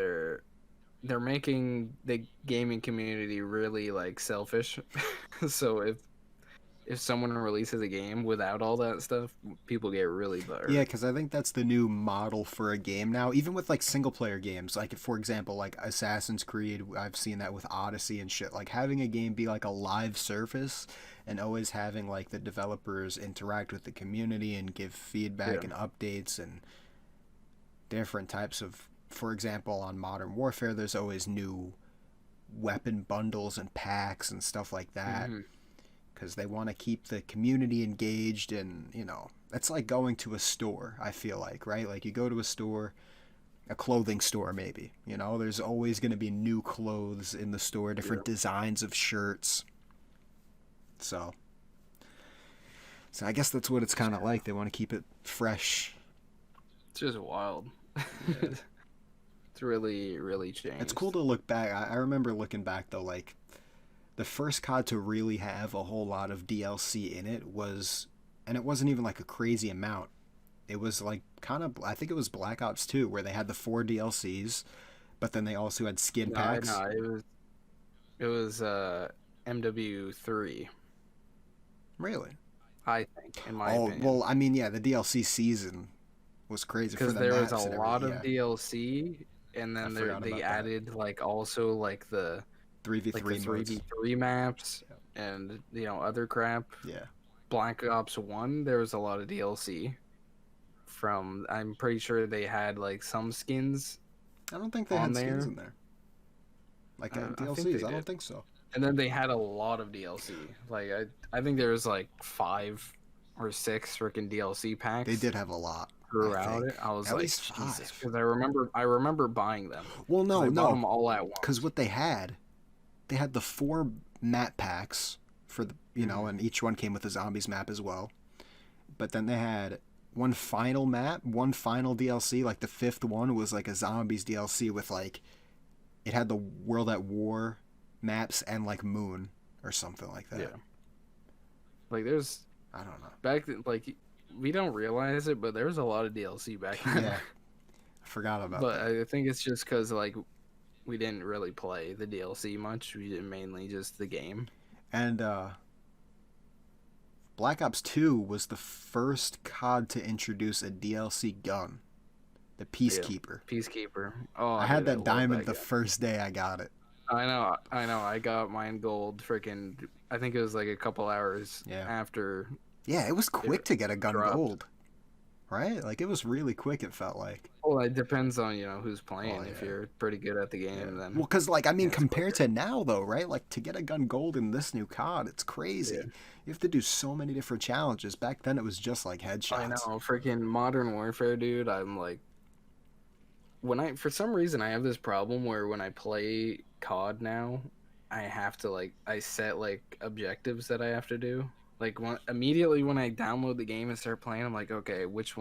they're making the gaming community really like selfish. So if someone releases a game without all that stuff, people get really Yeah, butthurt. because I think that's the new model for a game now. Even with like single player games, like for example, like Assassin's Creed, I've seen that with Odyssey and shit. Like having a game be like a live service, and always having like the developers interact with the community and give feedback Yeah. and updates and different types of. For example, on Modern Warfare, there's always new weapon bundles and packs and stuff like that Hmm. because they want to keep the community engaged, and it's like going to a store. I feel like, right? Like you go to a store, a clothing store maybe, there's always going to be new clothes in the store, Yeah. different designs of shirts. So I guess that's what it's kind of like. They want to keep it fresh. It's just wild. Yeah. It's really, really It's cool changed. to look back. I remember looking back though, like the first COD to really have a whole lot of DLC in it was, and it wasn't even like a crazy amount. It was like kind of, I think it was Black Ops 2 where they had the 4 DLCs, but then they also had skin No, packs. no, it was MW3, Really? I think, in my Oh, opinion. well, I mean, yeah, the DLC season was crazy for Because the there was a maps and lot everything. of Yeah, DLC, and I then forgot they about that. added like also like the 3v3 modes. 3v3 maps and other crap. Yeah. Black Ops 1, there was a lot of DLC from I'm pretty sure they had like some skins I don't think they on had skins there. in there. Like I think they DLCs, I don't did. think so. And then they had a lot of DLC. Like I think there was like 5 or 6 freaking DLC They packs did have a lot, I throughout think. it. I was At like, least Jesus, 5. because I remember buying them Well, because no, I bought no. them all at Because once. what they had the 4 map packs for the, Hmm. and each one came with a zombies map as well. But then they had one final map, one final DLC. Like the fifth one was like a zombies DLC with like it had the World at War maps and like Moon or something like that. Yeah. Like there's I don't know. back then, like we don't realize it, but there was a lot of DLC back then. Yeah, I forgot about But that. I think it's just because like we didn't really play the DLC much. We did mainly just the game. And Black Ops 2 was the first COD to introduce a DLC gun, the Yeah, Peacekeeper. Peacekeeper. Oh, I had dude, I that love diamond that the guy. first day I got it. I know, I know. I got mine gold. Freaking, I think it was like a couple hours Yeah. after Yeah, it was quick it to get a gun dropped. gold, right? Like it was really quick. It felt like. Well, it depends on who's Oh playing. If yeah. you're pretty good at the Yeah. game, Well, then because like I mean, it's compared quicker. to now though, right? Like to get a gun gold in this new COD, it's Yeah, crazy. You have to do so many different challenges. Back then, it was just like I know. headshots. Freaking Modern Warfare, dude. I'm like, for some reason I have this problem where when I play COD now, I have to I set like objectives that I have to do. Like immediately when I download the game and start playing, I'm like, okay, which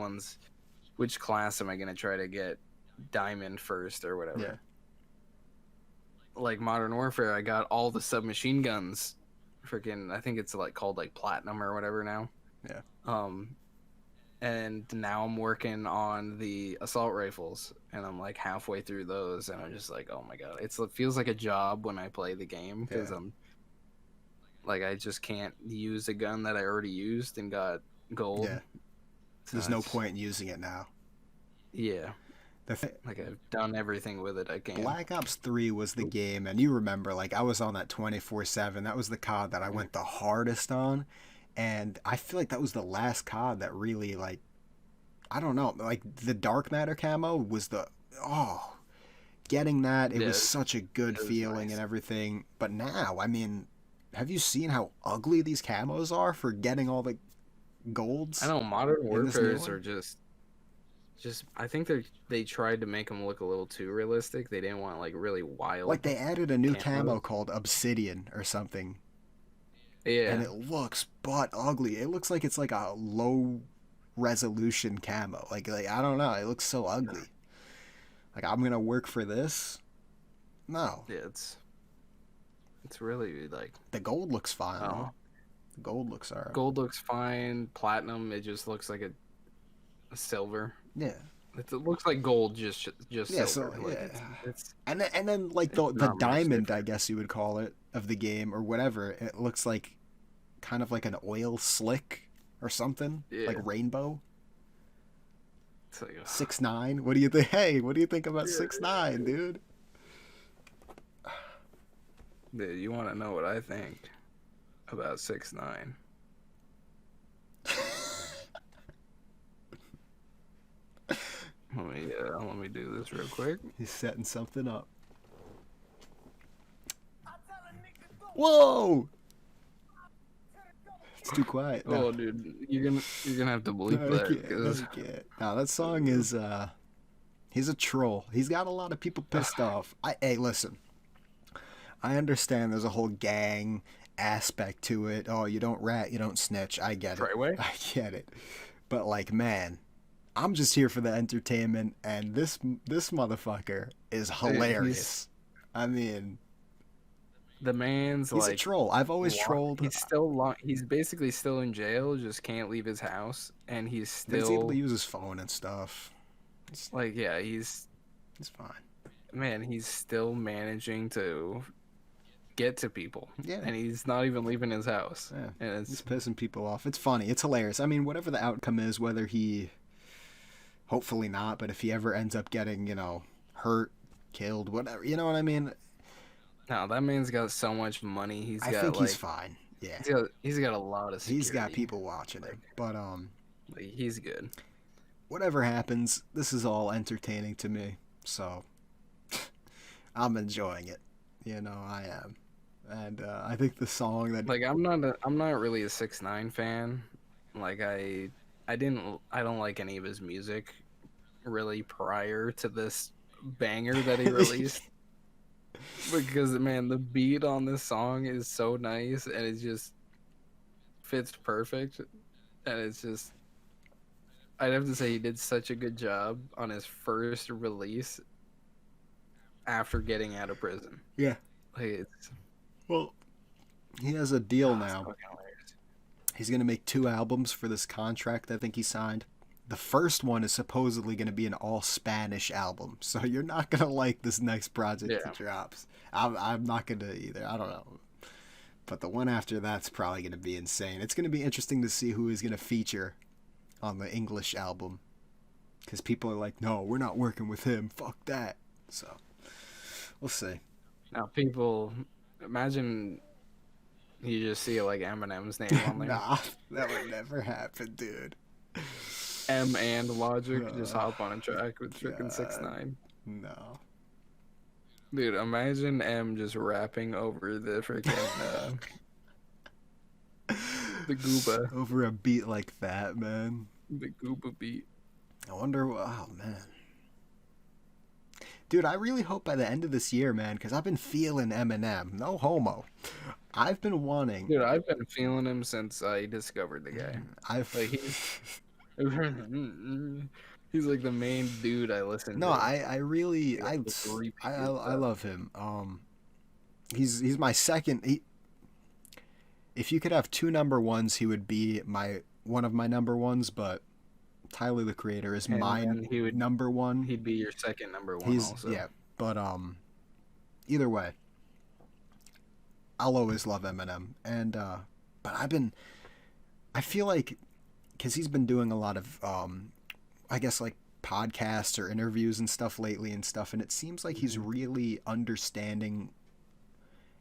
class am I gonna try to get diamond first or Yeah. whatever? Like Modern Warfare, I got all the submachine guns. Freaking, I think it's like called like platinum or whatever now. Yeah. Um, and now I'm working on the assault rifles, and I'm like halfway through those, and I'm just like, oh my god, it feels like a job when I play the game because Yeah. I'm like I just can't use a gun that I already used and got gold. Yeah. So There's no point in using it now. Yeah, The like I've done everything with it I can. Black Ops 3 was the game, and you remember, like, I was on that 24/7. That was the COD that I went the hardest on. And I feel like that was the last COD that really, like, I don't know, like, the Dark Matter camo was oh, getting that, it Yeah, was such a good it was feeling and nice. everything. But now, I mean, have you seen how ugly these camos are for getting all the I golds know Modern in this new Warfares one? are just I think they tried to make them look a little too realistic. They didn't want like really Like, wild they added a new camo. camo called Obsidian or something, and Yeah, it looks butt ugly. It looks like it's like a low resolution camo. Like I don't know. It looks so ugly. Like I'm gonna work for this. No, yeah, it's really like the gold looks fine oh, though. The gold looks alright. gold looks fine. Platinum, it just looks like a silver. Yeah, It looks like gold, just yeah. So silver. Like yeah, it's and then like it's the not much diamond, I different. guess you would call it, of the game or whatever. It looks like kind of like an oil slick or something, like Yeah, rainbow. it's like 6ix9ine. What do you think? Hey, what do you think about yeah, 6ix9ine, dude? dude, you want to know what I think about 6ix9ine? Let me do this real quick. He's setting something up. Whoa! It's too quiet. No, Oh, dude, you're gonna have to bleep no, I that can't. No, because I can't. No, that song is. He's a troll. He's got a lot of people pissed off. Hey, listen. I understand there's a whole gang aspect to it. Oh, you don't rat, you don't snitch. I get it. Treyway. I get it. But like, man, I'm just here for the entertainment, and this motherfucker is He's hilarious. I mean, the man's he's a like troll. I've always trolled, he's basically still in jail, just can't leave his house, and he's but he's able to still use his phone and stuff. It's, like yeah, he's it's fine. man, he's still managing to get to people, Yeah, and he's not even leaving his house, yeah. and He's it's pissing people off. It's funny. It's hilarious. I mean, whatever the outcome is, whether he, hopefully not, but if he ever ends up getting, hurt, killed, whatever, you know what I mean? no, that man's got so much money. He's I got think he's like fine. Yeah. he's got a lot of He's got security. people watching Like, him. But he's good. whatever happens, this is all entertaining to me. So I'm enjoying it. I am. And I think the song that Like I'm not really a 6ix9ine fan. Like I don't like any of his music really prior to this banger that he released because man, the beat on this song is so nice and it just fits perfect and it's just I'd have to say he did such a good job on his first release after getting out of prison. Yeah. Like it's Well, he has a deal it's now. fucking hilarious. He's going to make 2 albums for this contract I think he signed. The first one is supposedly going to be an all Spanish album, so you're not going to like this next project Yeah. he drops. I'm not going to either. I don't know. But the one after that's probably going to be insane. It's going to be interesting to see who is going to feature on the English album. Because people are like, no, we're not working with him. Fuck that. So, we'll see. Now people imagine you just see like Eminem's name on there. Nah, that would never happen, dude. M and Logic just hop on a track with freaking 6ix9ine. No. Dude, imagine M just rapping over the freaking the Gooba, Over a beat like that, man. the Gooba beat. I wonder. Oh man, dude, I really hope by the end of this year, man, because I've been feeling Eminem. No homo. I've been wanting. Dude, I've been feeling him since I discovered the guy. I've Like he's like the main dude I listen no, to. I really Like, just repeat I stuff. love him. He's my second. If you could have 2 number ones, he would be one of my number ones. But Tyler the Creator is And my then number one. he'd be your second number one He's also. yeah, but either way, I'll always love Eminem, and but I feel like because he's been doing a lot of I guess like podcasts or interviews and stuff lately and stuff, and it seems like he's really understanding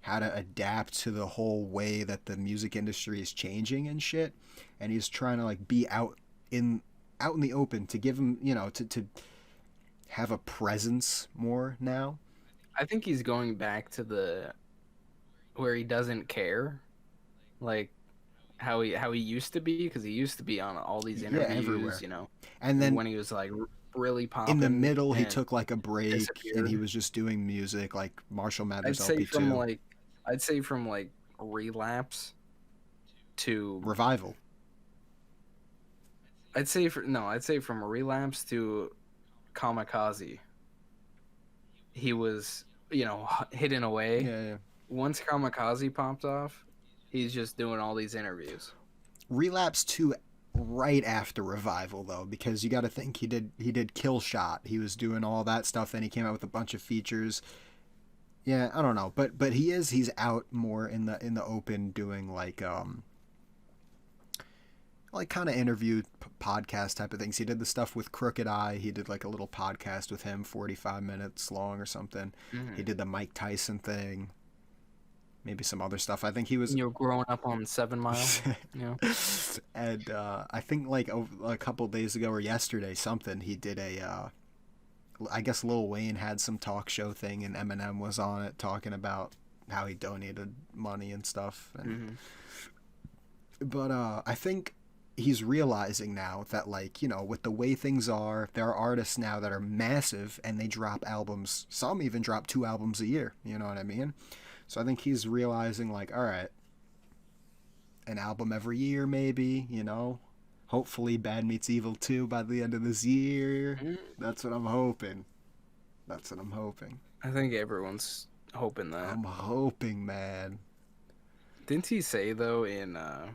how to adapt to the whole way that the music industry is changing and shit, and he's trying to like be out in the open to give him, to have a presence more now. I think he's going back to the where he doesn't care, like how he used to be, because he used to be on all these Yeah, interviews, everywhere. you know, And then when he was like really popping. in the middle, he and took like a break and disappeared. he was just doing music like Marshall I'd Mathers say from LP2. like I'd say from like Relapse to Revival. I'd say from Relapse to Kamikaze. He was, hidden away. Yeah. Once Kamikaze popped off, he's just doing all these interviews. Relapse 2 right after Revival though, because you got to think he did Kill Shot. He was doing all that stuff, then he came out with a bunch of features. Yeah, I don't know, but he's out more in the open doing like kind of interview podcast type of things. He did the stuff with Crooked Eye. He did like a little podcast with him, 45 minutes long or something. Mm-hmm. He did the Mike Tyson thing. Maybe some other stuff. I think he was Growing up on 7 Mile. And I think like a couple days ago or yesterday something, he did I guess Lil Wayne had some talk show thing and Eminem was on it talking about how he donated money and stuff. And, But I think he's realizing now that with the way things are, there are artists now that are massive and they drop albums. Some even drop 2 albums a year. You know what I mean? So I think he's realizing all right, an album every year maybe, Hopefully Bad Meets Evil 2 by the end of this year. That's what I'm hoping. I think everyone's hoping that. I'm hoping, man. Didn't he say though in I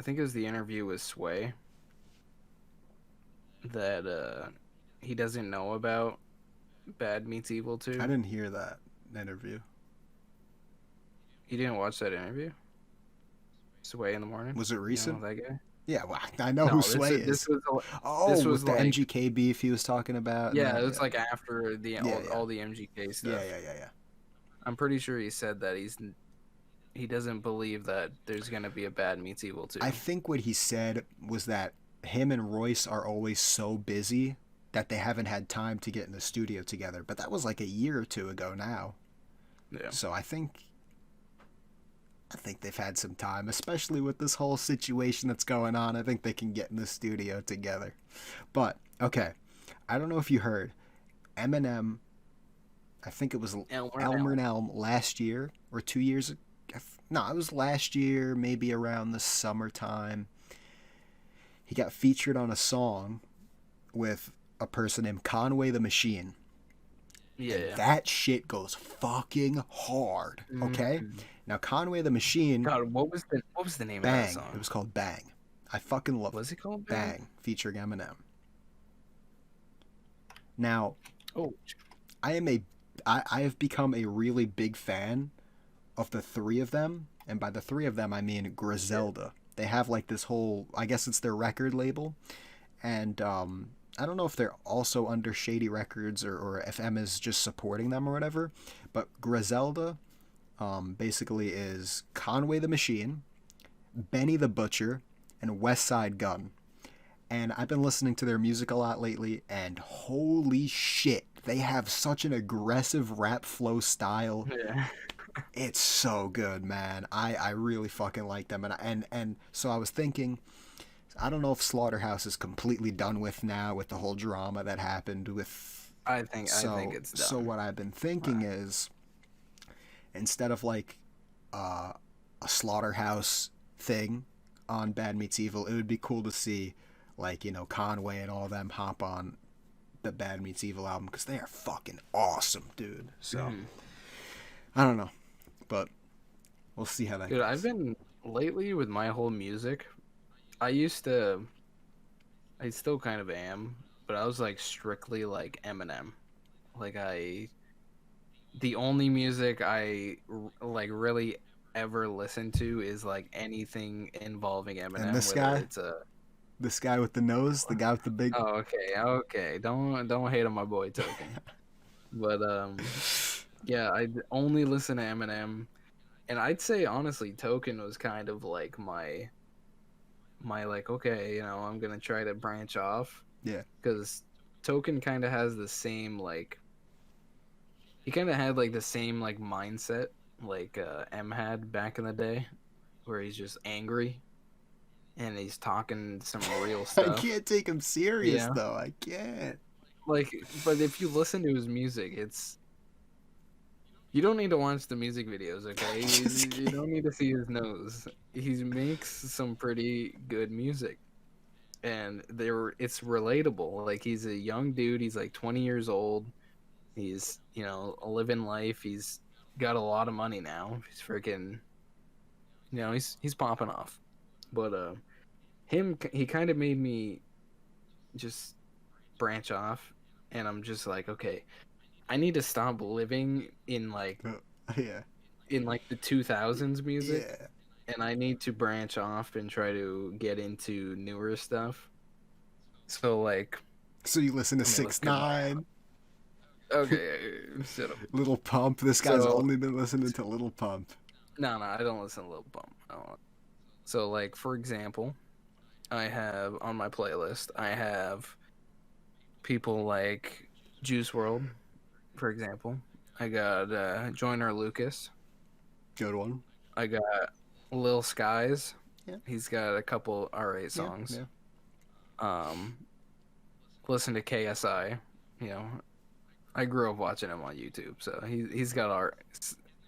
think it was the interview with Sway that he doesn't know about Bad Meets Evil 2? I didn't hear that interview. You didn't watch that interview? Sway in the morning? Was it recent? That guy? Yeah, well, I know who Sway is. This was with the like, MGK beef he was talking about. Yeah, it was like after all the MGK stuff. Yeah. I'm pretty sure he said that he doesn't believe that there's gonna be a Bad Meets Evil 2. I think what he said was that him and Royce are always so busy that they haven't had time to get in the studio together. But that was like a year or 2 ago now. Yeah. So I think they've had some time, especially with this whole situation that's going on. I think they can get in the studio together. But, okay, I don't know if you heard, Eminem, I think it was Elmer and Elm last year or 2 years ago. No, it was last year, maybe around the summertime. he got featured on a song with a person named Conway the Machine. And Yeah. that shit goes fucking hard. Okay? Mm. Now Conway the Machine, God, what was the name of that Bang. It song? was called Bang. I fucking love Was it called Bang? Bang featuring Eminem. Now, Oh, I am a I have become a really big fan of the three of them, and by the three of them I mean yeah. Griselda. They have like this whole, I guess it's their record label, and I don't know if they're also under Shady Records or if M is just supporting them or whatever, but Griselda basically is Conway the Machine, Benny the Butcher, and West Side Gun. And I've been listening to their music a lot lately, and holy shit, they have such an aggressive rap flow style. Yeah. It's so good, man. I really fucking like them, and so I was thinking, I don't know if Slaughterhouse is completely done with now with the whole drama that happened with. I think it's So done. what I've been thinking is, instead of like a Slaughterhouse thing on Bad Meets Evil, it would be cool to see like, you know, Conway and all of them hop on the Bad Meets Evil album because they are fucking awesome, dude. So Mhm. I don't know, but we'll see how that Dude, I've goes. been lately with my whole music. I still kind of am, but I was like strictly like Eminem. Like the only music like really ever listen to is like anything involving And Eminem, whether it's a this guy with the nose, the guy with the big. oh, okay. Don't hate on my boy Token. But yeah, I only listen to Eminem, and I'd say honestly, Token was kind of like my like okay, I'm gonna try to branch off Yeah. because Token kind of has the same like he kind of had like the same like mindset like M had back in the day, where he's just angry and he's talking some real I stuff. can't take him serious Yeah, though. I can't. like but if you listen to his music, it's you don't need to watch the music videos, okay? I You, just you can't. don't need to see his nose. He makes some pretty good music, and it's relatable. Like he's a young dude. He's like 20 years old. He's living life. He's got a lot of money now. He's freaking he's popping off. But he kind of made me just branch off, and I'm just like, okay, I need to stop living Yeah. in like the 2000s music, Yeah. and I need to branch off and try to get into newer stuff. So like, So you listen to let me look Six at my Nine, okay, shut up. Little Pump. This guy's So only been listening to Little Pump. no, I don't listen to Lil Bump. I don't. So like, for example, I have on my playlist, I have people like Juice World, for example. I got Joyner Lucas. Good one. I got Lil Skies. Yeah. He's got a couple alright Yeah. songs. Yeah. Um, listen to KSI. You know, I grew up watching him on YouTube, so he's got art.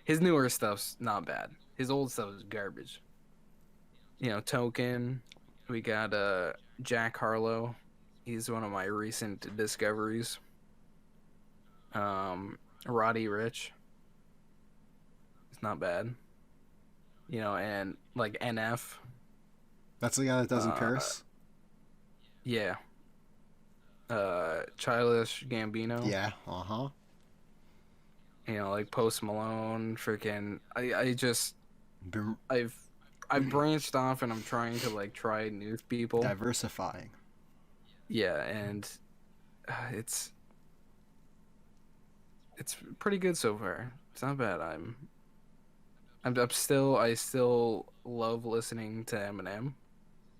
His newer stuff's not bad. His old stuff is garbage. Token. We got Jack Harlow. He's one of my recent discoveries. Roddy Rich. It's not bad. And like NF. That's the guy that doesn't Uh, curse. yeah. Childish Gambino. Yeah. Uh huh. Like Post Malone. Freaking. I just Been I've branched off and I'm trying to like try new people. diversifying. Yeah, and it's pretty good so far. It's not bad. I still love listening to Eminem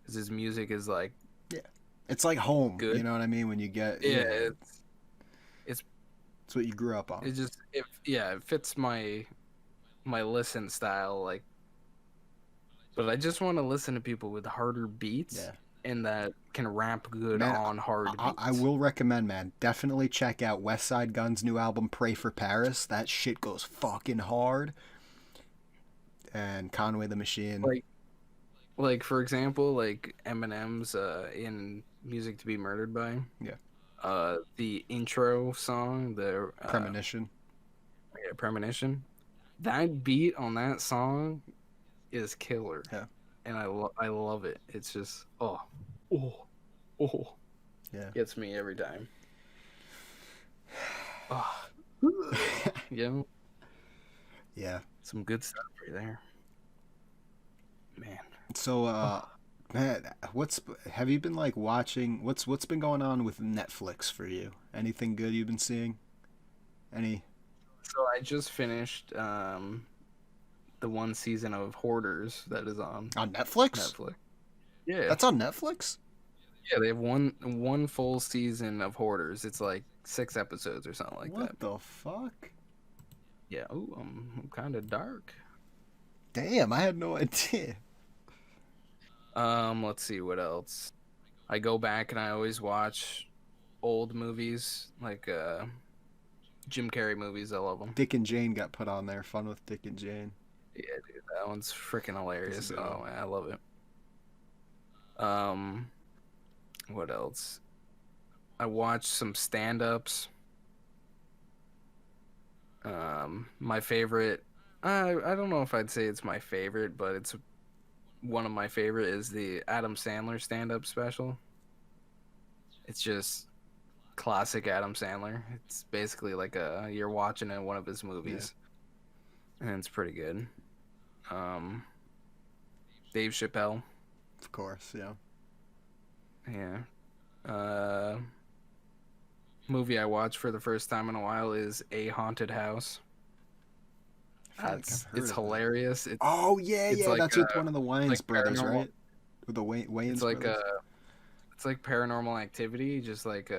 because his music is like Yeah. It's like home. You good. know what I mean? When you get Yeah, yeah, it's it's what you grew up on. it just it fits my listen style like. But I just want to listen to people with harder beats Yeah. and that can rap good Man, on hard I beats. will recommend, man. Definitely check out West Side Gun's new album, Pray for Paris. That shit goes fucking hard. And Conway the Machine. Like like for example, like Eminem's in Music to Be Murdered By. Yeah. The intro song, the Premonition. yeah, Premonition. That beat on that song is killer, Yeah. and I love it. It's just oh oh Yeah. gets me every time. Oh, you know, Yeah. some good stuff right there, man. So, Oh. man, what's have you been like watching? What's been going on with Netflix for you? Anything good you've been seeing? Any So I just finished the one season of Hoarders that is on on Netflix? Netflix. Yeah, That's on Netflix? yeah, they have one full season of Hoarders. It's like 6 episodes or something like that. What the fuck? Yeah. Oh, I'm kind of dark. Damn, I had no idea. Let's see what else. I go back and I always watch old movies like Jim Carrey movies. I love them. Dick and Jane got put on there. Fun with Dick and Jane. Yeah, dude, that one's freaking hilarious. That's a good Oh one. man, I love it. Um, what else? I watched some stand-ups. My favorite. I don't know if I'd say it's my favorite, but it's one of my favorite is the Adam Sandler stand-up special. It's just classic Adam Sandler. It's basically like you're watching in one of his movies, and it's pretty good. Um, Dave Chappelle, Of course, yeah. yeah. Uh, Movie I watched for the first time in a while is A Haunted House. I feel like I've heard It's of that. hilarious. Oh yeah, It's yeah. like That's with one of the Wayans like brothers, paranormal. right? With the Wayans It's like brothers. it's like Paranormal Activity, just like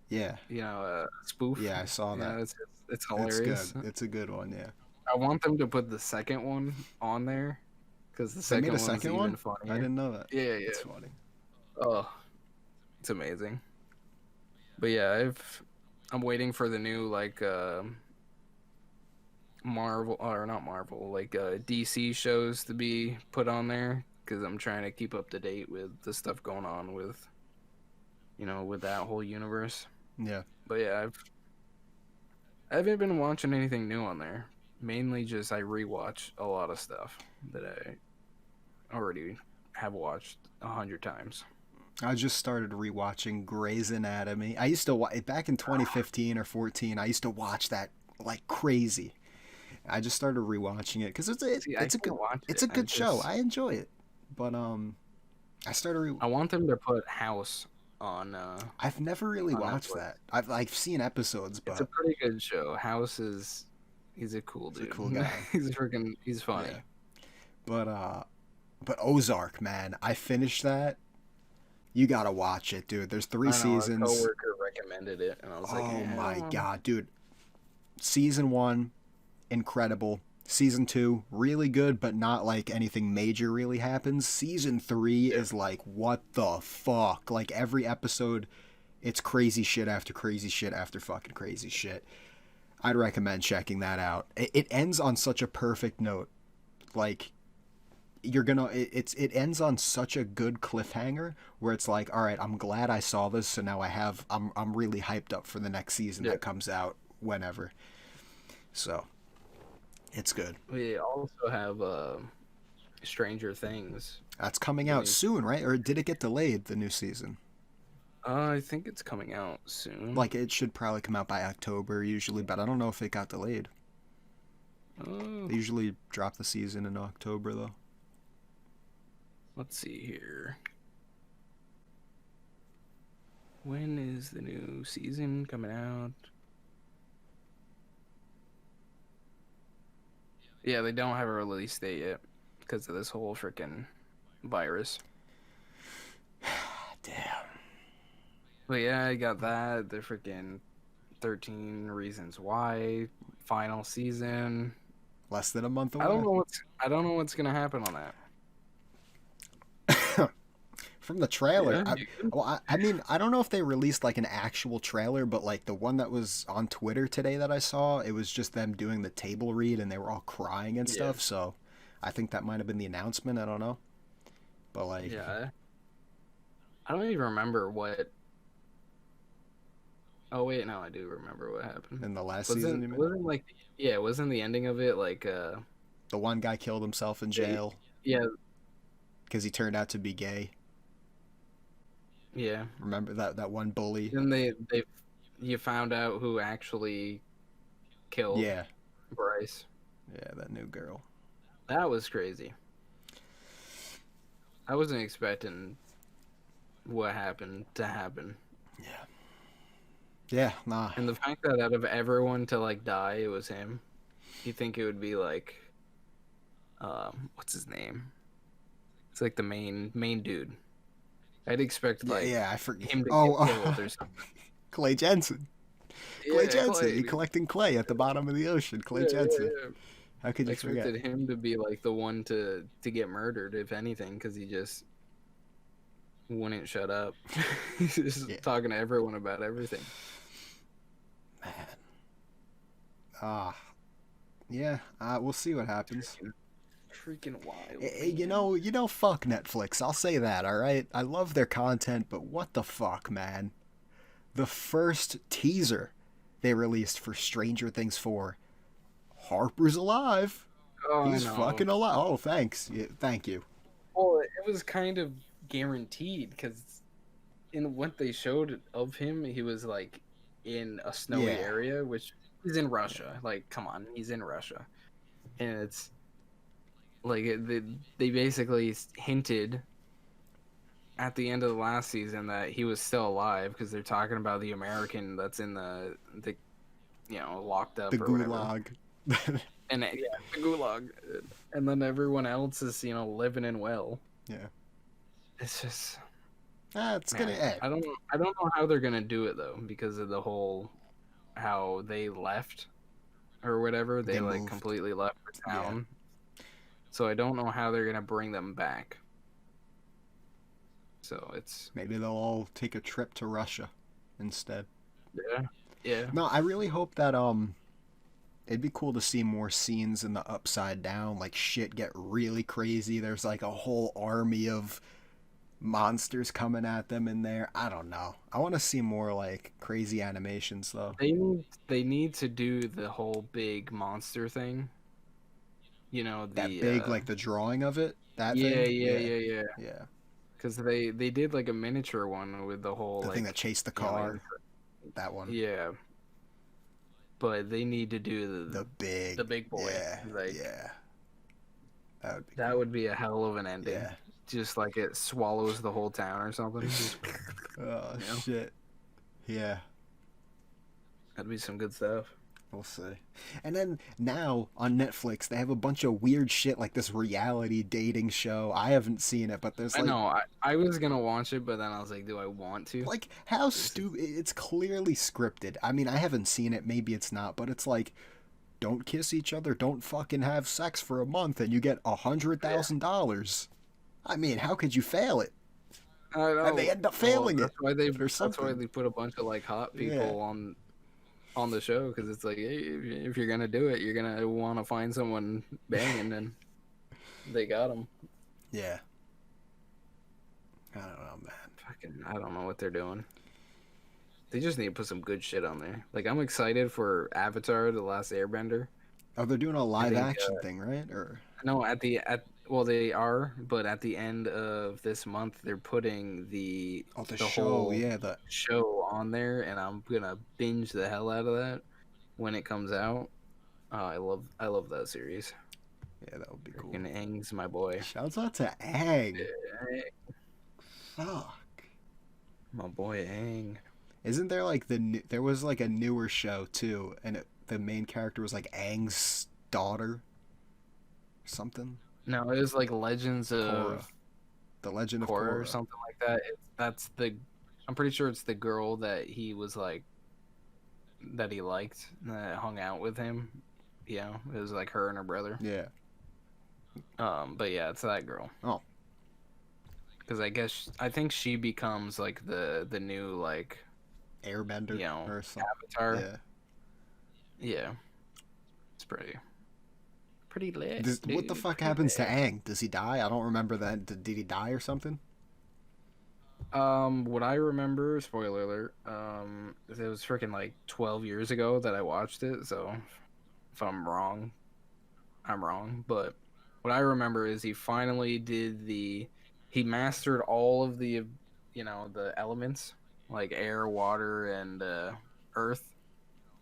Yeah, a spoof. yeah. I saw that. It's It's good. hilarious. It's a good one. Yeah. I want them to put the second one on there because the They made second a one's second even one. funnier. I didn't know that. Yeah, yeah. That's funny. Oh, it's amazing. But yeah, I'm waiting for the new like Marvel or not Marvel, like DC shows to be put on there because I'm trying to keep up to date with the stuff going on with with that whole universe. Yeah. But yeah, I haven't been watching anything new on there. Mainly just I rewatch a lot of stuff that I already have watched 100 times. I just started rewatching Grey's Anatomy. I used to back in 2015 or 14. I used to watch that like crazy. I just started rewatching it because See, I it's a good can't watch it's it. a good show. I enjoy it, but I started. I want them to put House I've never really on watched Netflix. that. I've seen episodes, It's a but pretty good show. He's a cool he's a dude. cool guy. He's funny. Yeah, but Ozark, man, I finished that. You gotta watch it, dude. There's three I know a seasons. coworker recommended it, and I was like, Oh my yeah. god, dude. Season 1, incredible. Season 2, really good, but not like anything major really happens. Season 3 is like, what the fuck? Like every episode, it's crazy shit after crazy shit after fucking crazy shit. I'd recommend checking that out. It ends on such a perfect note. Like it ends on such a good cliffhanger where it's like, all right, I'm glad I saw this, so now I'm really hyped up for the next season Yeah. that comes out whenever. So it's good. We also have Stranger Things. That's coming out soon, right? Or did it get delayed, the new season? I think it's coming out soon. Like it should probably come out by October usually, but I don't know if it got delayed. They usually drop the season in October though. Let's see here. When is the new season coming out? Yeah, they don't have a release date yet because of this whole freaking virus. Damn. But yeah, I got that. The freaking 13 Reasons Why final season. Less than a month away. I don't know what's gonna happen on that. From the trailer, Yeah, I mean, I don't know if they released like an actual trailer, but like the one that was on Twitter today that I saw, it was just them doing the table read and they were all crying and stuff. So I think that might have been the announcement. I don't know. But like Yeah, I don't even remember what. Oh wait, no, I do remember what happened. in the last season, Wasn't you mean? wasn't like yeah, wasn't the ending of it like The one guy killed himself in they, jail yeah, because he turned out to be gay. yeah. Remember that one bully? Then they you found out who actually killed Yeah, Bryce. yeah, that new girl. That was crazy. I wasn't expecting what happened to happen. Yeah, yeah, nah, And the fact that out of everyone to like die, it was him. You think it would be like what's his name? It's like the main dude. I'd expect yeah, like yeah. I forget. him to get Oh, killed or something. Clay Jensen. Clay Yeah, Jensen. Clay. You collecting clay at the bottom of the ocean. Clay Yeah, yeah, Jensen. yeah. How could I you forget? expected him to be like the one to get murdered, if anything, because he just wouldn't shut up. He's just Yeah, talking to everyone about everything. man. Ah, yeah. We'll see what happens. Freaking wild, You man. know, fuck Netflix. I'll say that. All right. I love their content, but what the fuck, man? The first teaser they released for Stranger Things 4. Harper's alive. Oh, I He's know. fucking alive. Oh, thanks. Yeah, thank you. Well, it was kind of guaranteed because in what they showed of him, he was like in a snowy Yeah. area, which he's in Yeah. Russia. Like, come on, he's in Russia, and it's like they basically hinted at the end of the last season that he was still alive because they're talking about the American that's in the locked The up or whatever, gulag. and yeah, the gulag, and then everyone else is living in well. Yeah. It's just It's gonna. man, I don't know how they're gonna do it though because of the whole how they left or whatever They they like moved. completely left the Yeah. town, so I don't know how they're gonna bring them back. So it's Maybe they'll all take a trip to Russia instead. yeah, yeah. No, I really hope that it'd be cool to see more scenes in the Upside Down. Like shit get really crazy. There's like a whole army of monsters coming at them in there. I don't know. I want to see more like crazy animations though. They need to do the whole big monster thing. That The big like the drawing of it. That yeah, thing. yeah, Yeah. yeah, yeah. Yeah. Because they did like a miniature one with the whole The thing that like chased the like car. That one. yeah, but they need to do The the big. big boy. Yeah. Like Yeah. That would be that cool. would be a hell of an ending. Yeah. Just like it swallows the whole town or something. Just Oh you know, shit. Yeah. that'd be some good stuff. We'll see. And then now on Netflix, they have a bunch of weird shit like this reality dating show. I haven't seen it, but there's I know. I was gonna watch it, but then I was like, do I want to? like how This is stupid. It's clearly scripted. I mean, I haven't seen it. Maybe it's not, but it's like, don't kiss each other, don't fucking have sex for a month, and you get yeah. $100,000. I mean, how could you fail it? I And they know. end up Well, failing it or that's why something. they put a bunch of like hot Yeah. people on the show because it's like hey, if you're gonna do it, you're gonna want to find someone banging, and they got them. Yeah. I don't know, man. Fucking, I don't know what they're doing. They just need to put some good shit on there. Like I'm excited for Avatar: The Last Airbender. Oh, they're doing a I live think action thing, right? Or no, at well they are, but at the end of this month they're putting oh, the the show. whole Yeah, the show on there, and I'm gonna binge the hell out of that when it comes out. I love that series. yeah, that would be cool. Freaking Aang's my boy. Shouts out to Aang. Yeah, Fuck. my boy Aang. Isn't there like there was like a newer show too, and the main character was like Aang's daughter, or something. No, it was like Legends Korra, of the Legend of Korra or Korra. something like that. That's the. I'm pretty sure it's the girl that he was like that he liked that hung out with him. It was like her and her brother. Yeah. But yeah, it's that girl. Oh, Because I think she becomes like the new like Airbender or something. avatar. Yeah. Yeah, it's pretty. pretty lit, What the dude. fuck Pretty happens to lit. Aang? Does he die? I don't remember that. Did he die or something? What I remember, spoiler alert, it was freaking like 12 years ago that I watched it, so if I'm wrong, I'm wrong. But what I remember is he mastered all of the, the elements like air, water, and earth,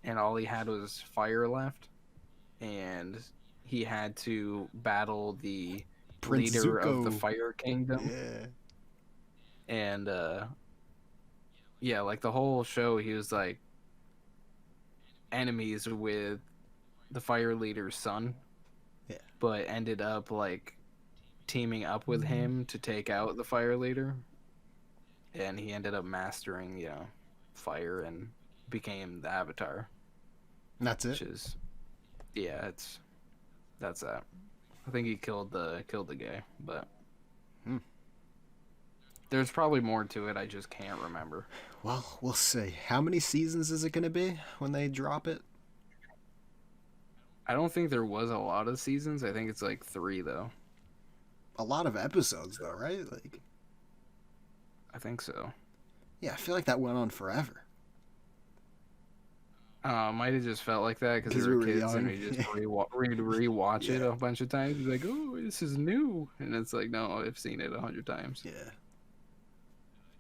and all he had was fire left, and he had to battle the Prince leader of the Zuko. Fire Kingdom, Yeah. and yeah, like the whole show, he was like enemies with the fire leader's son, Yeah. but ended up like teaming up with him to take out the fire leader, and he ended up mastering, fire and became the Avatar, And that's it. which is yeah, that's that. I think he killed the guy, but Hmm. there's probably more to it. I just can't remember. Well, we'll see. How many seasons is it going to be when they drop it? I don't think there was a lot of seasons. I think it's like 3 though. A lot of episodes, though, right? Like, I think so. yeah, I feel like that went on forever. Might have just felt like that because we Because were we were kids and young. we just rewatch it Yeah. a bunch of times. We're like, oh, this is new, and it's like, no, I've seen it 100 times. Yeah.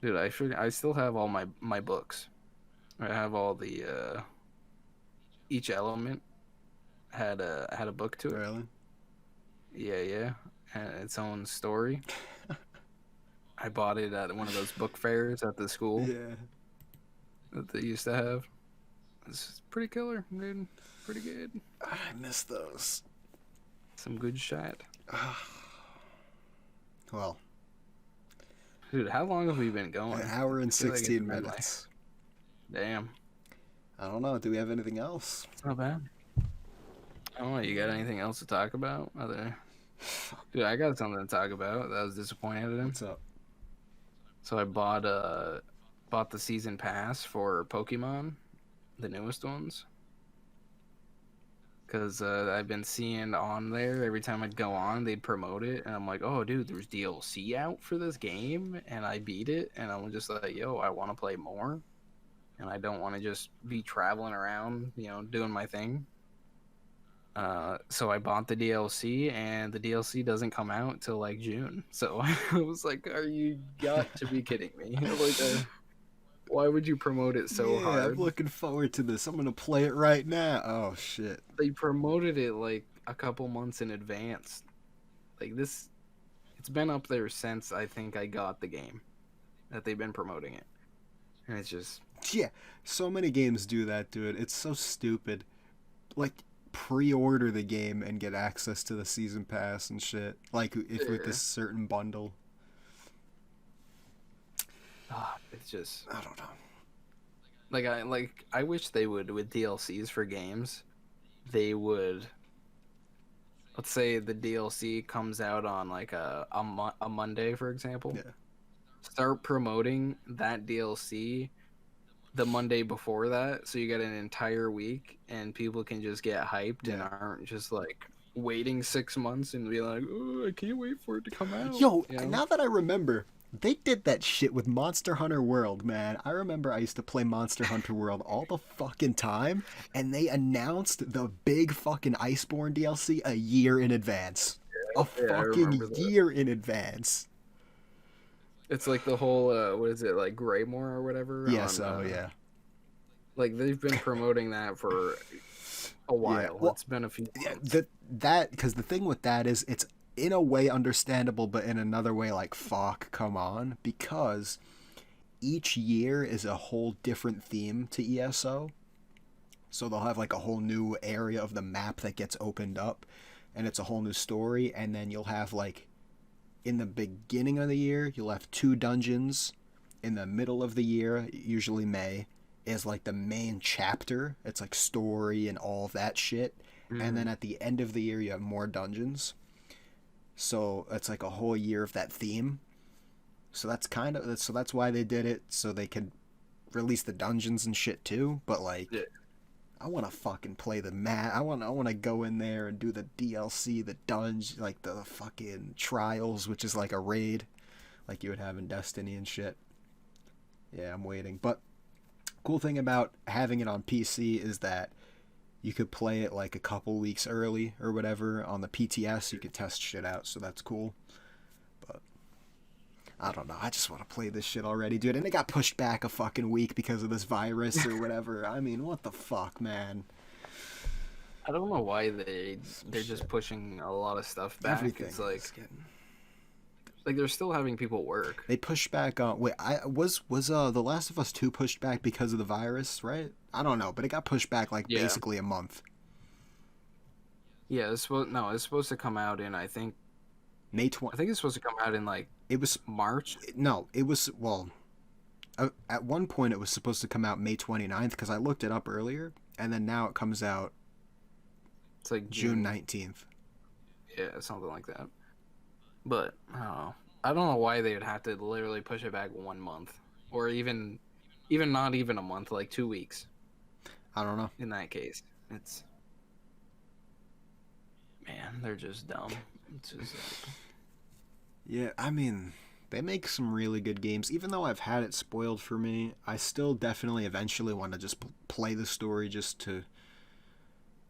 Dude, I still have all my books. I have all the each element had a book to it. Really? Yeah, yeah, and its own story. I bought it at one of those book fairs at the school Yeah. that they used to have. It's pretty killer, dude. Pretty good. I miss those. Some good shit. Well, Dude, how long have we been going? an hour and I feel like it's 16 been, like, minutes. damn. I don't know. Do we have anything else? It's not bad. I don't know. You got anything else to talk about? Dude, I got something to talk about that I was disappointed in. What's up? So I bought the season pass for Pokemon, the newest ones. Because I've been seeing on there every time I'd go on, they'd promote it, and I'm like, oh, dude, there's DLC out for this game, and I beat it, and I'm just like, yo, I want to play more, and I don't want to just be traveling around, doing my thing. So I bought the DLC, and the DLC doesn't come out till like June. So I was like, "Are you got to be kidding me? Like, why would you promote it so Yeah, hard?" I'm looking forward to this. I'm gonna play it right now. Oh shit. They promoted it like a couple months in advance. Like this, it's been up there since I think I got the game that they've been promoting it, and it's just Yeah, so many games do that, dude. It's so stupid. Like, pre-order the game and get access to the season pass and shit. Like, if with this certain bundle. it's just I don't know. I wish they would with DLCs for games. They would, let's say the DLC comes out on like a Monday, for example. Yeah. Start promoting that DLC the Monday before that, so you get an entire week, and people can just get hyped and Yeah. aren't just like waiting 6 months and be like, oh, I can't wait for it to come out. Yo, you know? now that I remember, they did that shit with Monster Hunter World, man. I remember I used to play Monster Hunter World all the fucking time, and they announced the big fucking Iceborne DLC a year in advance. A I fucking remember that. year in advance. It's like the whole what is it, like Greymore or whatever? Yeah, yeah. Like they've been promoting that for a while. Yeah, well, It's been a few months. Because the thing with that is it's in a way understandable, but in another way like, fuck, come on, because each year is a whole different theme to ESO. So they'll have like a whole new area of the map that gets opened up, and it's a whole new story. And then you'll have like, in the beginning of the year, you'll have 2 dungeons. In the middle of the year, usually May, is like the main chapter. It's like story and all of that shit. And then at the end of the year, you have more dungeons. So it's like a whole year of that theme. So that's why they did it, so they could release the dungeons and shit too. But like, Yeah. I want to fucking play the mat. I want to go in there and do the DLC, the dungeon, like the fucking trials, which is like a raid, like you would have in Destiny and shit. Yeah, I'm waiting. But cool thing about having it on PC is that you could play it like a couple weeks early or whatever on the PTS. You could test shit out, so that's cool. But I don't know. I just want to play this shit already, dude. And it got pushed back a fucking week because of this virus or whatever. I mean, what the fuck, man? I don't know why they're just pushing a lot of stuff back. Everything. It's like they're still having people work. They pushed back on. Wait, I was The Last of Us 2 pushed back because of the virus, right? I don't know, but it got pushed back like basically a month. Yeah, it's supposed to come out in, I think, May 20. I think it's supposed to come out in like It was March. no, it was well. At one point, it was supposed to come out May 29th because I looked it up earlier, and then now it comes out. It's like June 19th. Yeah, something like that. But I don't know why they would have to literally push it back 1 month, or even not even a month, like 2 weeks. I don't know. In that case, it's man, they're just dumb. It's just Yeah, I mean, they make some really good games. Even though I've had it spoiled for me, I still definitely eventually want to just play the story just to.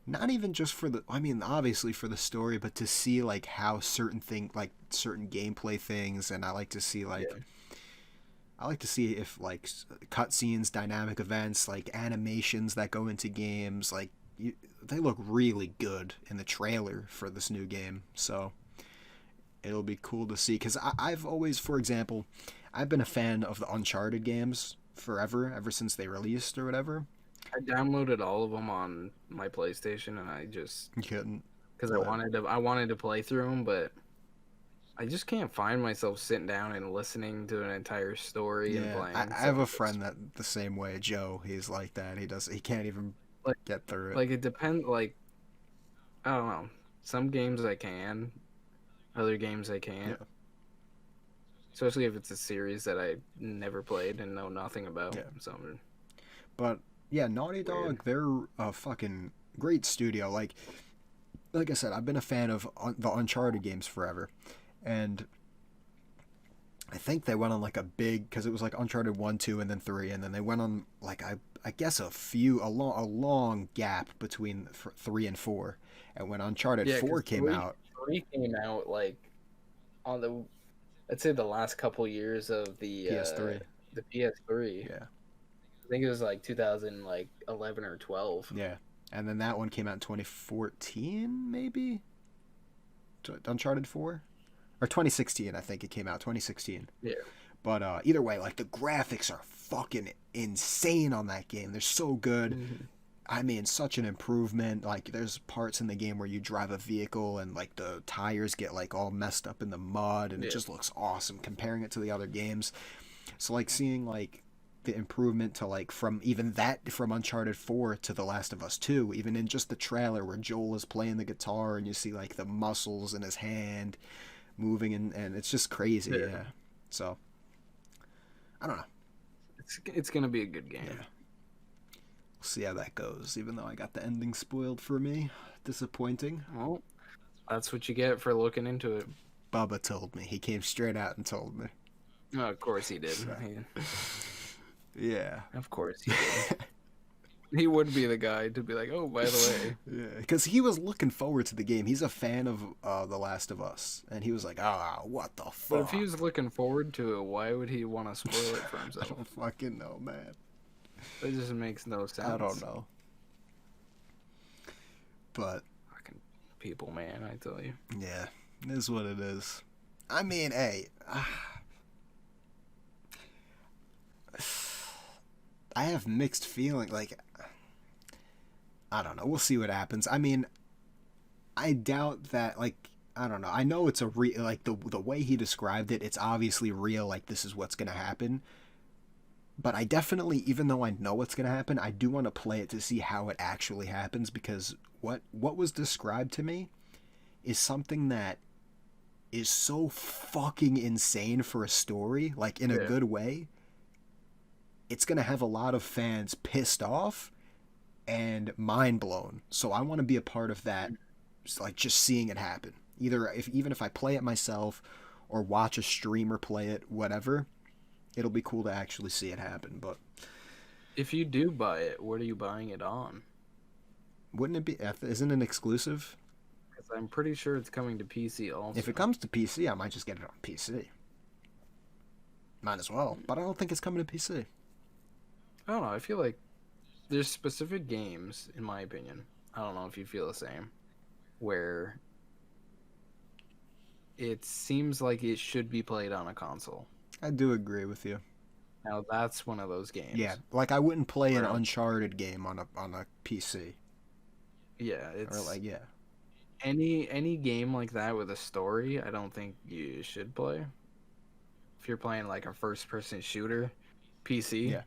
Not even just for the. I mean, obviously for the story, but to see like how certain gameplay things, and I like to see like. Yeah. I like to see if like cutscenes, dynamic events, like animations that go into games, like they look really good in the trailer for this new game. So it'll be cool to see because I've always, for example, I've been a fan of the Uncharted games forever, ever since they released or whatever. I downloaded all of them on my PlayStation, and I just couldn't because I wanted to play through them, but I just can't find myself sitting down and listening to an entire story and playing. I have a friend that the same way, Joe. He's like that. He can't even get through it. Like it depends. Like I don't know. Some games I can, other games I can't. Yeah. Especially if it's a series that I never played and know nothing about. Yeah. But yeah, Naughty Dog, they're a fucking great studio. Like I said, I've been a fan of the Uncharted games forever. And I think they went on like a big, because it was like Uncharted 1, 2, and then 3, and then they went on like I guess a long gap between 3 and 4. And when Uncharted 4 came out, 3 came out like on I'd say the last couple years of the PS3. The PS3. Yeah. I think it was like 2011 or 12. Yeah. And then that one came out in 2014, maybe? Uncharted 4? Or 2016, I think it came out. 2016. Yeah. But either way, like the graphics are fucking insane on that game. They're so good. Mm-hmm. I mean, such an improvement. Like there's parts in the game where you drive a vehicle and like the tires get like all messed up in the mud, and it just looks awesome comparing it to the other games. So like seeing like the improvement to like from Uncharted 4 to The Last of Us 2, even in just the trailer where Joel is playing the guitar and you see like the muscles in his hand moving, and it's just crazy. Yeah. So I don't know. It's gonna be a good game. Yeah. We'll see how that goes, even though I got the ending spoiled for me. Disappointing. Well, that's what you get for looking into it. Bubba told me. He came straight out and told me. Oh, of course he did. So. Yeah. Of course he did. He would be the guy to be like, oh, by the way. Yeah, because he was looking forward to the game. He's a fan of The Last of Us. And he was like, what the fuck? But if he was looking forward to it, why would he want to spoil it for himself? I don't fucking know, man. It just makes no sense. I don't know. But fucking people, man, I tell you. Yeah, it is what it is. I mean, hey, I have mixed feelings. Like, I don't know. We'll see what happens. I mean, I doubt that. Like, I don't know. I know it's like the way he described it. It's obviously real. Like, this is what's gonna happen. But I definitely, even though I know what's going to happen, I do want to play it to see how it actually happens, because what was described to me is something that is so fucking insane for a story, like in a good way. It's going to have a lot of fans pissed off, and mind blown. So I want to be a part of that, like just seeing it happen. Even if I play it myself or watch a streamer play it, whatever, it'll be cool to actually see it happen. But If you do buy it, what are you buying it on? wouldn't it be? Isn't it an exclusive? Because I'm pretty sure it's coming to PC also. If it comes to PC, I might just get it on PC. Might as well. But I don't think it's coming to PC. I don't know. I feel like there's specific games, in my opinion. I don't know if you feel the same, where it seems like it should be played on a console. I do agree with you. Now that's one of those games. Yeah, like I wouldn't play an Right. Uncharted game on a PC. Yeah, it's Or like yeah. any game like that with a story, I don't think you should play. If you're playing like a first person shooter, PC. Yeah.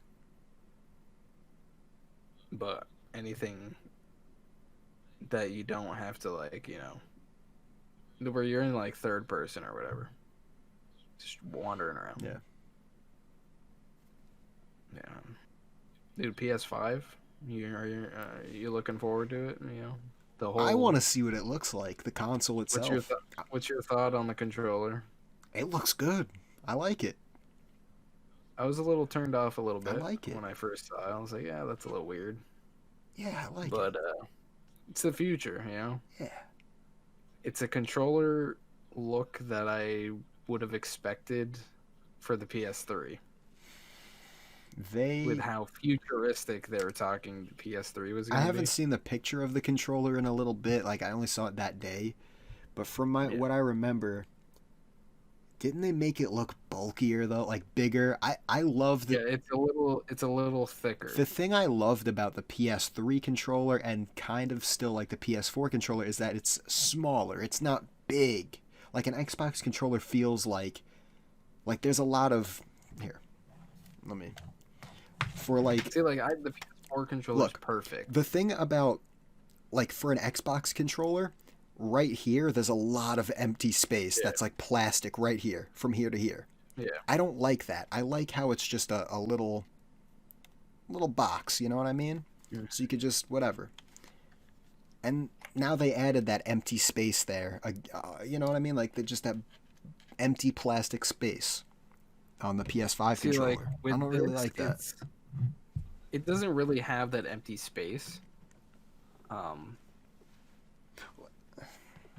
But anything that you don't have to like, you know, where you're in like third person or whatever, just wandering around. Yeah. Yeah. Dude, PS5. You looking forward to it? You know, the whole. I want to see what it looks like, the console What's itself. what's your thought on the controller? It looks good. I like it. I was a little turned off a little bit like it. when I first saw it. I was like, yeah, that's a little weird. Yeah, I like it. But it's the future, you know? Yeah. It's a controller look that I would have expected for the PS3. With how futuristic they were talking the PS3 was going to be. I haven't seen the picture of the controller in a little bit. Like, I only saw it that day. But from what I remember, didn't they make it look bulkier, though? Like, bigger? I love the... Yeah, it's a little thicker. The thing I loved about the PS3 controller and kind of still like the PS4 controller is that it's smaller. It's not big. Like, an Xbox controller feels like there's a lot of... Here. Let me... For like... See, like, the PS4 controller is perfect. The thing about, like, for an Xbox controller, right here, there's a lot of empty space that's like plastic right here, from here to here. Yeah. I don't like that. I like how it's just a little box, you know what I mean? Yeah. So you could just, whatever. And now they added that empty space there. You know what I mean? Like, just that empty plastic space on the PS5 controller. Like, I don't really like that. It doesn't really have that empty space.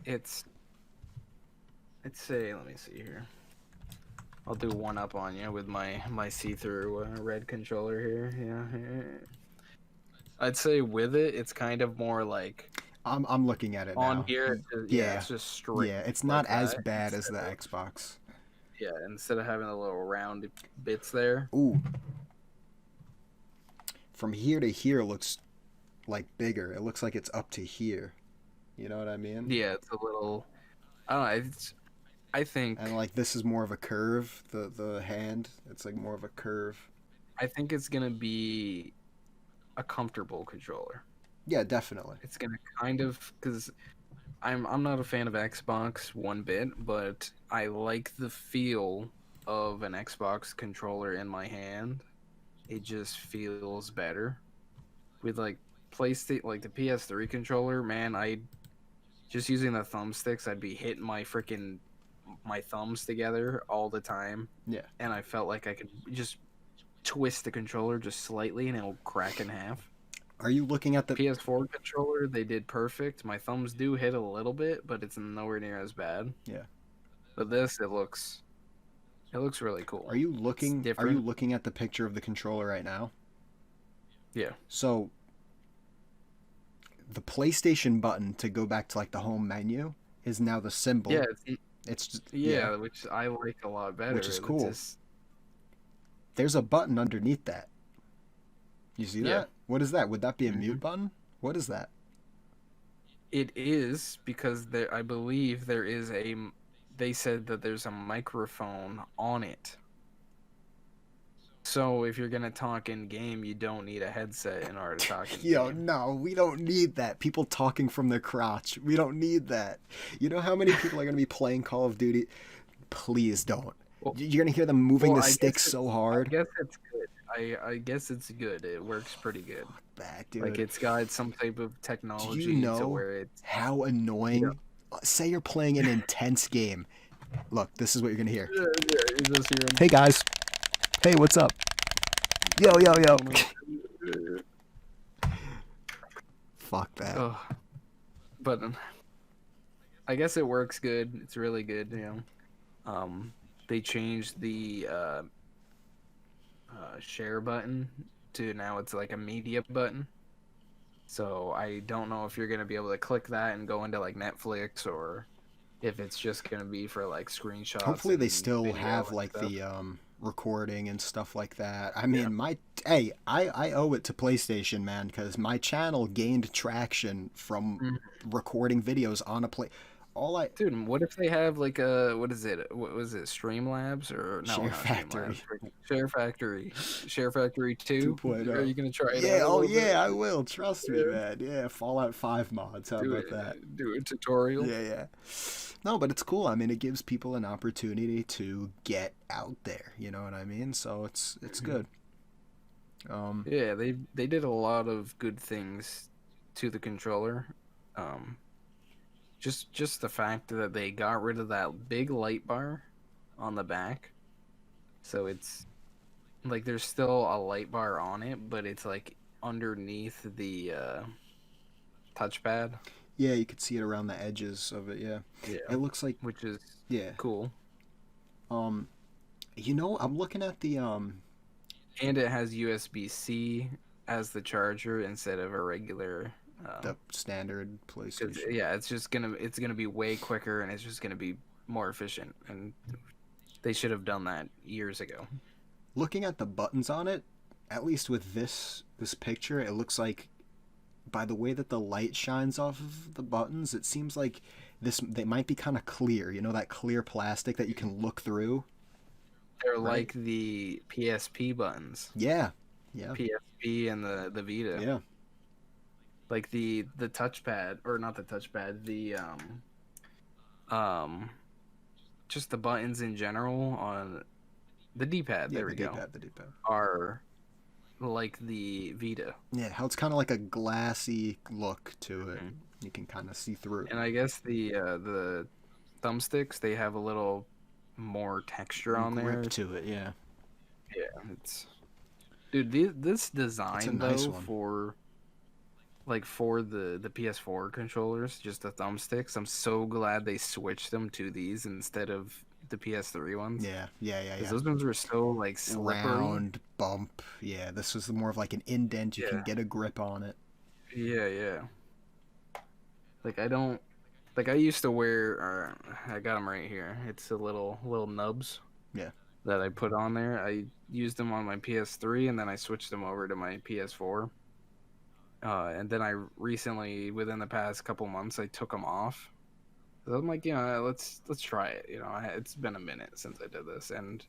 It's... I'd say, let me see here. I'll do one up on you with my see-through red controller here. Yeah. I'd say with it, it's kind of more like... I'm looking at it now. On here, it's just straight. Yeah, it's not like as that bad as the Xbox. Yeah, instead of having the little round bits there. Ooh. From here to here looks like bigger. It looks like it's up to here. You know what I mean? Yeah, it's a little... I don't know, I think... And like this is more of a curve, the hand. It's like more of a curve. I think it's going to be a comfortable controller. Yeah, definitely. It's going to kind of... Because I'm not a fan of Xbox one bit, but I like the feel of an Xbox controller in my hand. It just feels better. With like PlayStation, like the PS3 controller, man, just using the thumbsticks, I'd be hitting my thumbs together all the time. Yeah. And I felt like I could just twist the controller just slightly and it'll crack in half. Are you looking at the PS4 controller? They did perfect. My thumbs do hit a little bit, but it's nowhere near as bad. Yeah. But this, it looks really cool. Are you looking at the picture of the controller right now? Yeah. So the PlayStation button to go back to like the home menu is now the symbol. Yeah, it's just, which I like a lot better. Which is cool. There's a button underneath that. You see that? What is that? Would that be a mute button? What is that? It is because I believe there is they said that there's a microphone on it. So if you're going to talk in game, you don't need a headset in order to talk in game. No, we don't need that. People talking from their crotch. We don't need that. You know how many people are going to be playing Call of Duty? Please don't. You're going to hear them moving the stick so hard. I guess it's good. I guess it's good. It works pretty good. That, Like dude. it's got some type of Do you technology to know where it's how yeah. annoying? Say you're playing an intense game. Look, this is what you're gonna hear. Yeah, yeah, you just hear him. Hey guys. Hey, what's up? Yo, yo, What's yo. going on? Fuck that. Oh, but I guess it works good. It's really good. They changed the share button to now it's like a media button. So I don't know if you're gonna be able to click that and go into like Netflix or if it's just gonna be for like screenshots Hopefully they and still video have and like stuff. the recording and stuff like that. I Yeah. mean, I owe it to PlayStation, man, because my channel gained traction from Mhm. recording videos on a play. All I Dude, what if they have like a what is it? What was it? Streamlabs or no, Share not Streamlabs. Factory Freaking Share Factory. Share Factory 2. Are 2.0. you gonna try it Yeah, out a oh little bit? yeah, I will. Trust me, Yeah. man. Yeah, Fallout 5 mods. How Do about that? it. Do a tutorial. Yeah, yeah. No, but it's cool. I mean, it gives people an opportunity to get out there. You know what I mean? So it's Mhm. good. Um, Yeah, they did a lot of good things to the controller. Um, just the fact that they got rid of that big light bar on the back, so it's like there's still a light bar on it, but it's like underneath the touchpad. yeah, you could see it around the edges of it. Yeah, Yeah, it looks like which is yeah. cool. Um, I'm looking at the And it has USB-C as the charger instead of a regular. the standard Because PlayStation. yeah, it's gonna be way quicker and it's just gonna be more efficient. And they should have done that years ago. Looking at the buttons on it, at least with this picture, it looks like by the way that the light shines off of the buttons, it seems like this they might be kind of clear. You know that clear plastic that you can look through, They're right? like the PSP buttons, Yeah, yeah, PSP and the Vita. yeah. Like the touchpad or not the touchpad, the um just the buttons in general on the D-pad. Yeah, There the we go. D-pad, the D-pad. Are like the Vita. Yeah, how it's kind of like a glassy look to it. Mhm. You can kind of see through. And I guess the thumbsticks they have a little more texture on Grip there. to it, yeah. Yeah, it's dude. This It's a design nice though one. for the PS4 controllers, just the thumbsticks. I'm so glad they switched them to these instead of the PS3 ones Yeah, yeah, yeah, because yeah. those ones were so like slippery. Round bump. Yeah, this was more of like an indent. You can Yeah, get a grip on it. yeah, yeah. Like I don't like I used to wear. I got them right here. It's a little nubs Yeah. that I put on there. I used them on my PS3 and then I switched them over to my PS4. And then I recently, within the past couple months, I took them off. So I'm like, let's try it. It's been a minute since I did this, and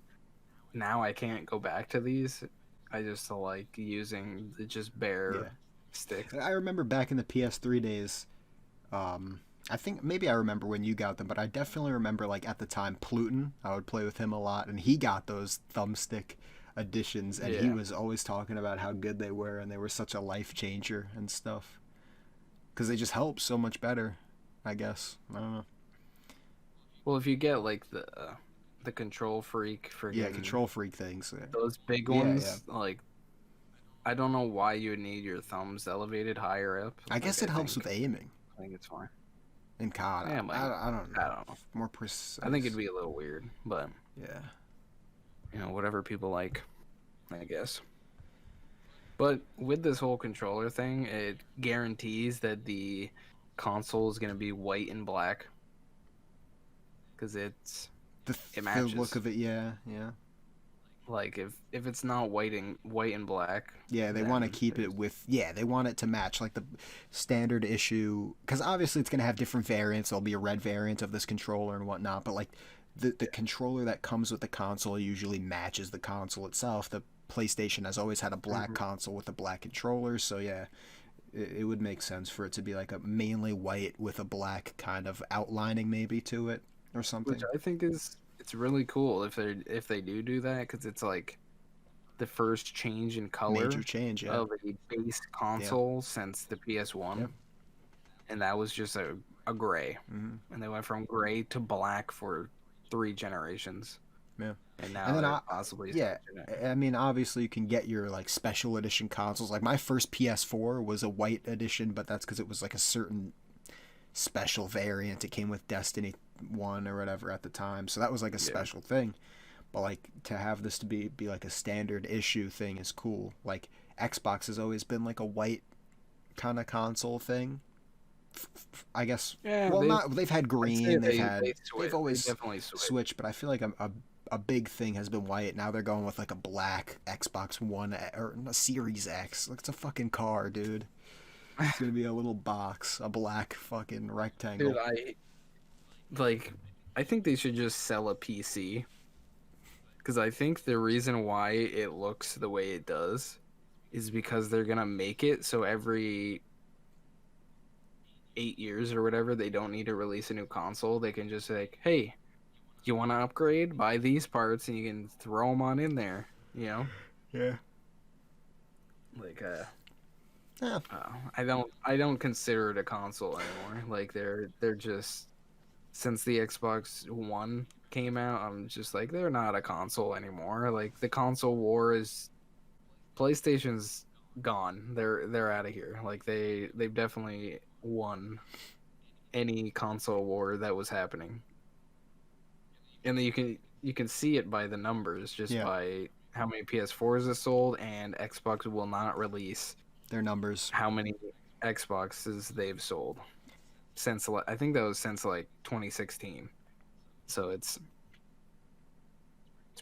now I can't go back to these. I just like using the just Yeah. bare sticks. I remember back in the PS3 days, I think maybe I remember when you got them, but I definitely remember like at the time Pluton. I would play with him a lot, and he got those thumbstick editions, and he Yeah. was always talking about how good they were, and they were such a life changer and stuff. Because they just help so much better, I guess. I don't know. Well, if you get like the Control Freak, Yeah, friggin' control freak things. those big Yeah, yeah. ones, like I don't know why you would need your thumbs elevated higher up. I Like guess it helps with aiming. I think it's fine. And God, Yeah, Mike. I don't I know. don't know. More I think it'd precise. be a little weird, but Yeah. whatever people like, I guess. But with this whole controller thing, it guarantees that the console is going to be white and black because it The look matches. of it, yeah, yeah. Like if it's not white and black, Yeah, they want to then keep it there's with. Yeah, they want it to match like the standard issue because obviously it's gonna have different variants. There'll be a red variant of this controller and whatnot, but like the controller that comes with the console usually matches the console itself. The PlayStation has always had a black Mhm. console with a black controller, so yeah, it would make sense for it to be like a mainly white with a black kind of outlining maybe to it or which something. I think is it's really cool if they do that because it's like the first change in Major color change, yeah. of a base Yeah. console since the Yeah. PS1, and that was just a gray. Mm-hmm. And they went from gray to black for 3 generations, Yeah. and And now then they're possibly yeah, switching it. I mean, obviously you can get your like special edition consoles. Like my first PS4 was a white edition, but that's because it was like a certain special variant. It came with Destiny 1 or whatever at the time, so that was like a Yeah. special thing. But like to have this to be like a standard issue thing is cool. Like Xbox has always been like a white kind of console thing. I guess. Yeah, Well, not they've had I'd say green. they They've switch. They always definitely switch. switched, but I feel like a big thing has been white. Now they're going with like a black Xbox One or a Series X. Like it's a fucking car, dude. It's gonna be a little box, a black fucking Dude, rectangle. like I think they should just sell a PC, because I think the reason why it looks the way it does is because they're gonna make it so every 8 years or whatever they don't need to release a new console. They can just say, like, hey, you want to upgrade? Buy these parts, and you can throw them on in there. You know, Yeah. like Yeah. I don't consider it a console anymore. Like they're just, since the Xbox One came out, I'm just like, they're not a console anymore. Like the console war is, PlayStation's gone. They're out of here. Like they've definitely won any console war that was happening. And then you can see it by the numbers, just Yeah. by how many PS4s is sold, and Xbox will not release Their numbers. how many Xboxes they've sold since, I think that was since like 2016. So it's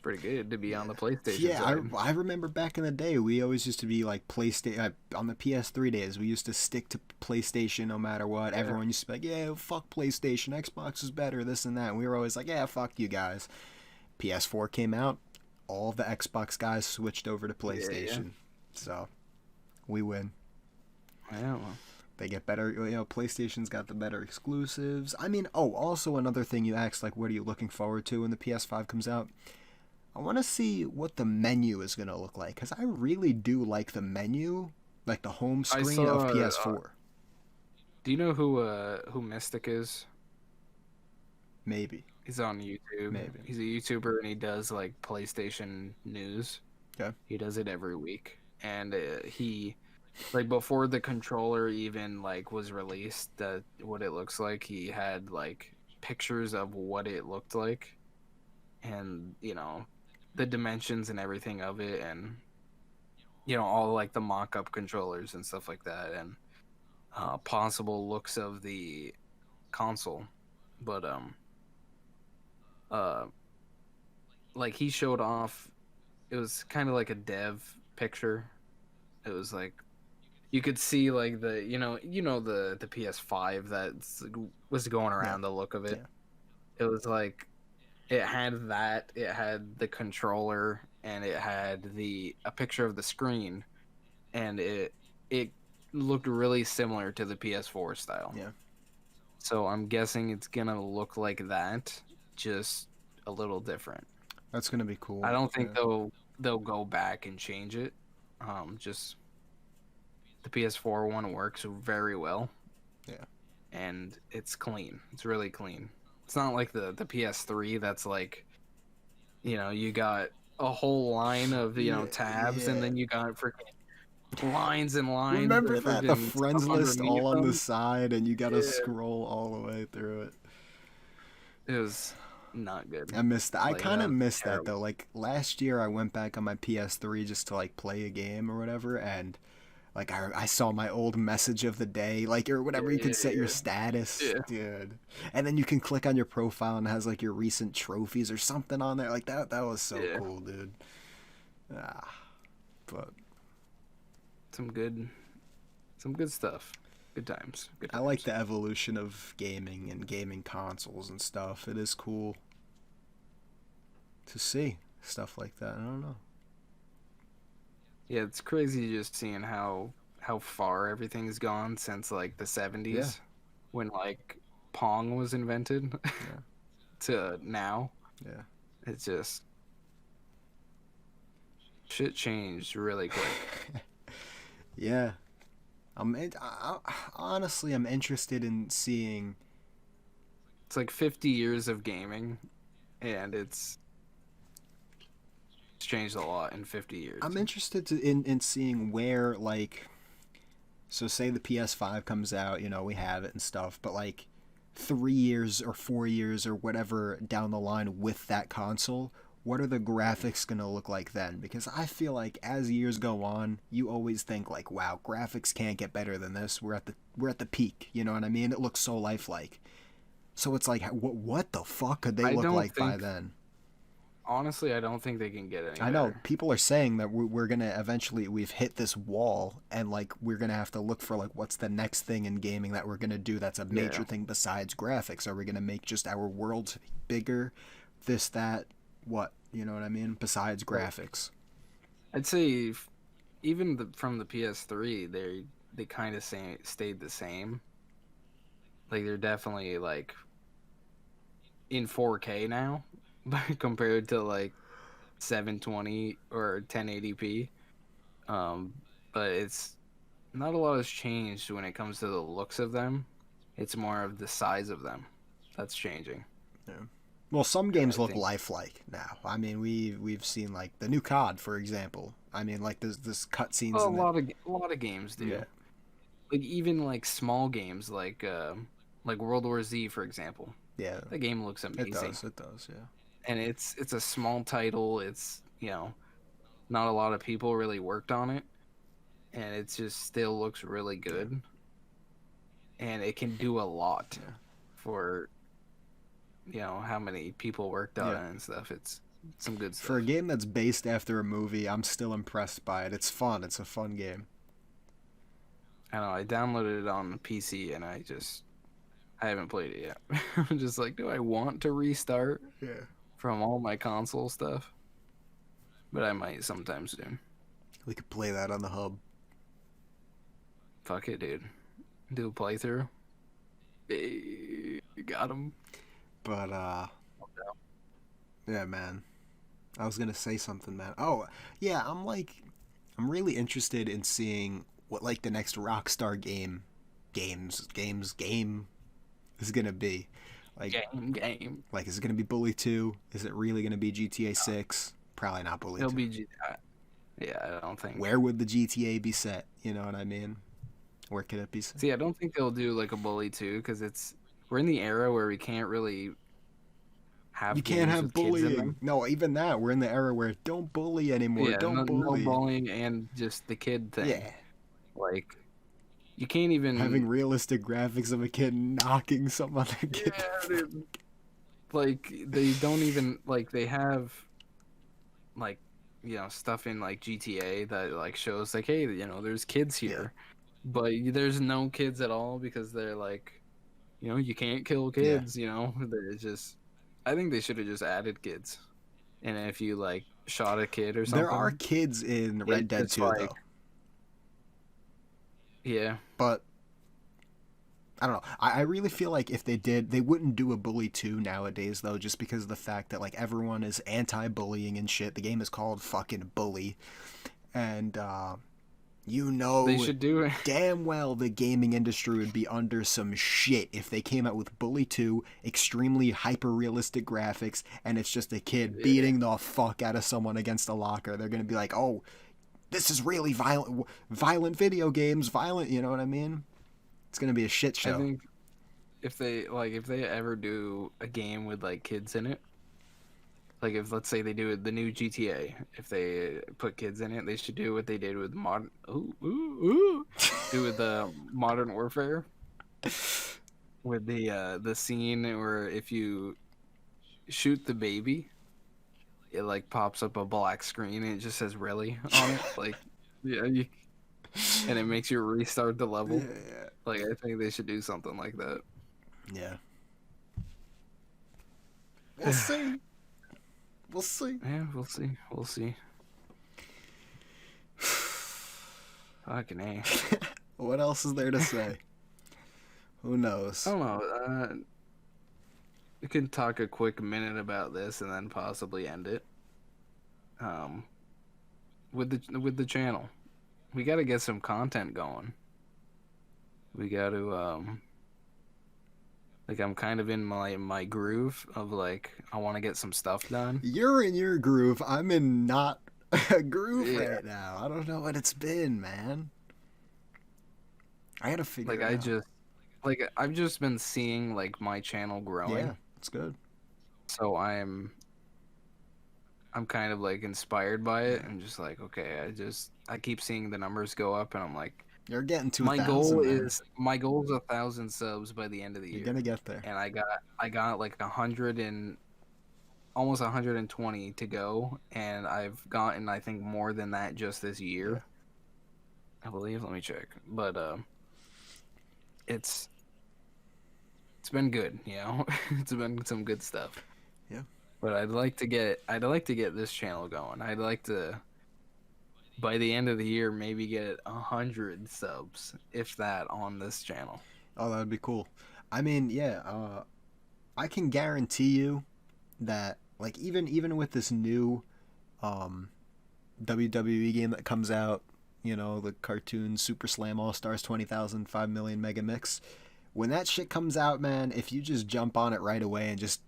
pretty good to be Yeah. on the PlayStation Yeah, side. I remember back in the day, we always used to be like PlayStation on the PS3 days. We used to stick to PlayStation no matter what. Yeah. Everyone used to be like, "Yeah, fuck PlayStation. Xbox is better. This and that." And we were always like, "Yeah, fuck you guys." PS4 came out, all the Xbox guys switched over to Yeah. PlayStation. So we win. Yeah. Well, They get better. PlayStation's got the better exclusives. I mean, oh, also another thing you asked, like, what are you looking forward to when the PS5 comes out? I want to see what the menu is going to look like because I really do like the menu, like the home I screen of saw. PS4. Do you know who Mystic is? Maybe. He's on YouTube. Maybe. He's a YouTuber, and he does like PlayStation news. Okay. He does it every week, and he, like, before the controller even like was released, that what it looks like, he had like pictures of what it looked like, and the dimensions and everything of it, and all like the mock-up controllers and stuff like that, and possible looks of the console. But uh like he showed off, it was kind of like a dev picture. It was like you could see like the PS5 that was going Yeah. around, the look of it. Yeah. It was like it had the controller, and it had a picture of the screen, and it looked really similar to the PS4 style. Yeah. So I'm guessing it's gonna look like that, just a little different. That's going to be cool. I don't think Yeah. they'll go back and change it. Just the PS4 one works very well. Yeah. And it's clean. It's really clean. It's not like the PS3 that's like, you got a whole line of tabs, and Yeah. then you got freaking lines and lines Remember of that? The freaking friends stuff list underneath all on the them. side, and you got to Yeah, scroll all the way through it. it was not good. I missed that. I Like, kind that of was missed that terrible. though. Like last year, I went back on my PS3 just to like play a game or whatever, and like I saw my old message of the day, like or whatever. You Yeah, could set your yeah, status, yeah. dude, and then you can click on your profile and it has like your recent trophies or something on there. Like that. That was so Yeah. cool, dude. Ah, but Some good, some good stuff. Good times. Good I like times. the evolution of gaming and gaming consoles and stuff. It is cool to see stuff like that. I don't know. Yeah, it's crazy just seeing how far everything's gone since like the Yeah. 70s, when like Pong was invented, Yeah. to now. Yeah. It's just shit changed really quick. Yeah. Honestly, I'm interested in seeing. It's like 50 years of gaming, and it's changed a lot in 50 years. I'm interested in seeing where, like, so say the PS5 comes out, we have it and stuff, but like 3 years or 4 years or whatever down the line with that console, what are the graphics gonna look like then? Because I feel like as years go on, you always think like, wow, graphics can't get better than this. We're at the peak. You know what I mean? It looks so lifelike. So it's like, what the fuck could they I look don't like by think, then? honestly, I don't think they can get any I know better. people are saying that we're gonna eventually we've hit this wall and like we're gonna have to look for like what's the next thing in gaming that we're gonna do that's a major Yeah. thing besides graphics. Are we gonna make just our worlds bigger? This that what you know what I mean? Besides Like, graphics, I'd say even from the PS3, they kind of stayed the same. Like they're definitely like in 4K now, compared to like 720 or 1080p. Um, but it's not a lot has changed when it comes to the looks of them. It's more of the size of them that's changing. yeah. Well, some And games I look think lifelike now. I mean, we've seen like the new COD, for example. I mean, like there's this cutscenes in it. a lot of games Yeah, do. Like even like small games like World War Z, for example. yeah, That game looks it amazing. does. It does. Yeah. And it's a small title. It's, not a lot of people really worked on it, and it just still looks really Yeah. good, and it can do a lot Yeah. for, how many people worked on Yeah. it and stuff. It's some good For a stuff. game that's based after a movie, I'm still impressed by it. It's fun. It's a fun game. I don't know, I downloaded it on the PC and I haven't played it yet. I'm just like, do I want to restart Yeah. from all my console stuff? But I might sometime soon. We could play that on the hub. Fuck it, dude. Do a playthrough. Hey, got him. But yeah, man. I was gonna say something, man. Oh, yeah. I'm really interested in seeing what like the next Rockstar game is gonna be. Like, Game. is it gonna be Bully 2? Is it really gonna be GTA 6? Probably not Bully It'll 2. be yeah, I don't think. Where would the GTA be set? You know what I mean? Where could it be set? See, I don't think they'll do like a Bully 2 because we're in the era where we can't really You have can't games have with kids in bullying. them. No, even that. We're in the era where don't bully anymore. Yeah, Don't no bully. bullying and just the kid thing. Yeah. Like you can't Having even. realistic graphics of a kid knocking some other kid. Yeah, dude. Like they don't even like they have like stuff in like GTA that like shows like, hey, there's kids Yeah. here, but there's no kids at all because they're like, you can't kill Yeah. kids. They're just. I think they should have just added kids, and if you like shot a kid or There are something, kids in it Red Dead just 2, like, though. yeah, But I don't know. I really feel like if they did, they wouldn't do a Bully 2 nowadays, though, just because of the fact that, like, everyone is anti bullying and shit. The game is called fucking Bully. And, you they know should do it. damn well the gaming industry would be under some shit if they came out with Bully 2, extremely hyper realistic graphics, and it's just a kid Yeah. beating the fuck out of someone against a locker. They're gonna be like, oh, this is really violent video games, violent, you know what I mean? It's gonna be a shit I show. think if they ever do a game with like kids in it, like if let's say they do the new GTA, if they put kids in it, they should do what they did with modern. Do with the Modern Warfare with the scene where if you shoot the baby, it like pops up a black screen and it just says "really" on it, like yeah, and it makes you restart the level. Yeah, Like I think they should do something like that. yeah. We'll see. We'll see. Yeah, we'll see. We'll see. Fucking A. What else is there to say? Who knows? I don't know. We can talk a quick minute about this and then possibly end it. Um, with the channel. We got to get some content going. We got to like I'm kind of in my groove of like I want to get some stuff done. You're in your groove. I'm in not a groove Yeah. right now. I don't know what it's been, man. I gotta figure Like it out. I've just been seeing like my channel Yeah, growing. it's good. So I'm kind of like inspired by it Yeah. and just like okay, I keep seeing the numbers go up and I'm like You're getting to 1,000, man. my goal is 1,000 subs by the end of the You're gonna year. get there. And I got like 100 and almost 120 to go, and I've gotten I think more than that just this Yeah. year. I believe. Let me check. But it's it's been good, you know. It's been some good stuff. Yeah. But I'd like to get this channel going. I'd like to by the end of the year maybe get 100 subs, if that, on this channel. Oh, that'd be cool. I mean, yeah. I can guarantee you that, like, even with this new um, WWE game that comes out, you know, the cartoon Super Slam All Stars 20,000 5,000,000 Mega Mix. When that shit comes out, man, if you just jump on it right away and just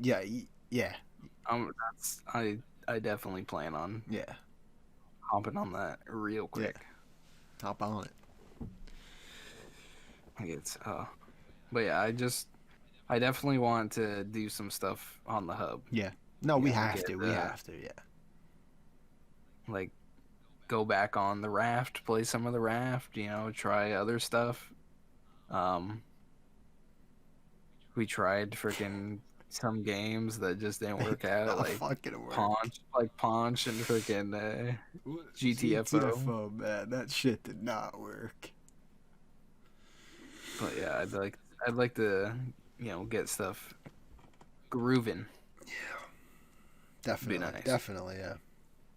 yeah, yeah, That's I definitely plan on yeah, hopping on that real yeah, quick. hop on it. Like it's but yeah, I definitely want to do some stuff on the hub. Yeah. No, You we know, have to. We have to. Yeah. like go back on the raft, play some of the raft, you know, try other stuff. Um we tried freaking some games that just didn't work out, Oh, like fucking work. Punch and freaking GTFO. GTFO, man, that shit did not work. But yeah, I'd like to, you know, get stuff grooving. Be Definitely, nice. definitely, yeah.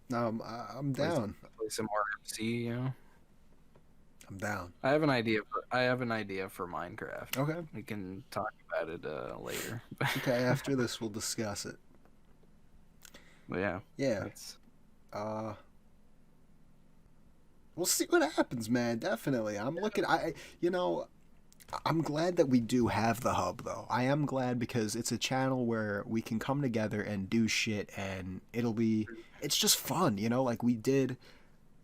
No, I'm Play, down. play some more MC, you know. I'm down. I have an idea for Minecraft. Okay. We can talk about it later. Okay. After this, we'll discuss it. But yeah, Yeah. that's Uh, we'll see what happens, man. Definitely. I'm looking. You know, I'm glad that we do have the hub, though. I am glad because it's a channel where we can come together and do shit, and it's just fun, you know? Like, we did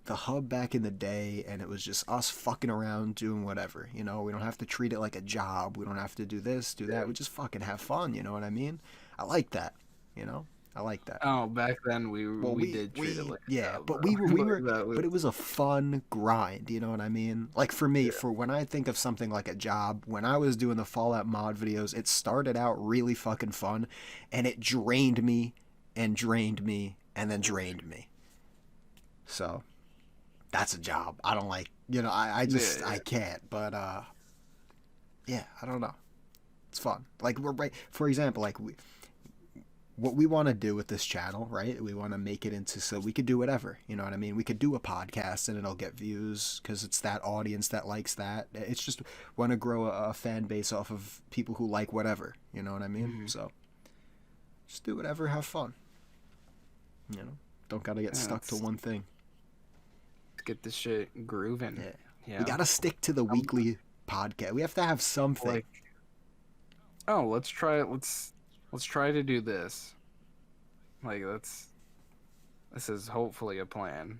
the hub back in the day, and it was just us fucking around doing whatever, you know? We don't have to treat it like a job. We don't have to do this, do that. We just fucking have fun, you know what I mean? I like that, you know? I like that. oh, back then Well, we did treat it like a yeah, job, but bro. we were, Like, that was but it was a fun grind. You know what I mean? Like for me, yeah. for when I think of something like a job, when I was doing the Fallout mod videos, it started out really fucking fun, and it drained me, and drained me, and then drained me. So that's a job. I don't like. You know, I just Yeah, I can't. But yeah, I don't know. It's fun. Like we're right. For example, like what we want to do with this channel, right? We want to make it into so we could do whatever. You know what I mean? We could do a podcast and it'll get views because it's that audience that likes that. It's just want to grow a fan base off of people who like whatever. You know what I mean? mm-hmm. So just do whatever, have fun. You know, don't gotta get Yeah, stuck to one thing. let's get this shit grooving. Yeah, Yeah, we gotta stick to the weekly podcast. We have to have something. like oh, let's try it. Let's try to do this. Like this is hopefully a plan.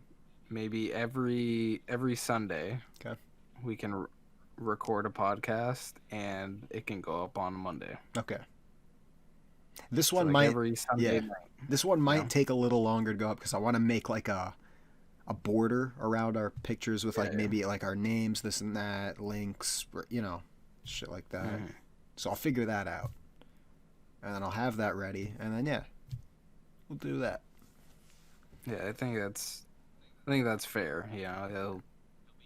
Maybe every Sunday Okay. we can record a podcast and it can go up on Monday. Okay. This So one like might. every Sunday Yeah. night. This one might know? take a little longer to go up because I want to make like a border around our pictures with like Yeah. maybe like our names, this and that, links, you know, shit like that. Mhm. So I'll figure that out, and then I'll have that ready, and then yeah, we'll do that. Yeah, I think that's fair. You know,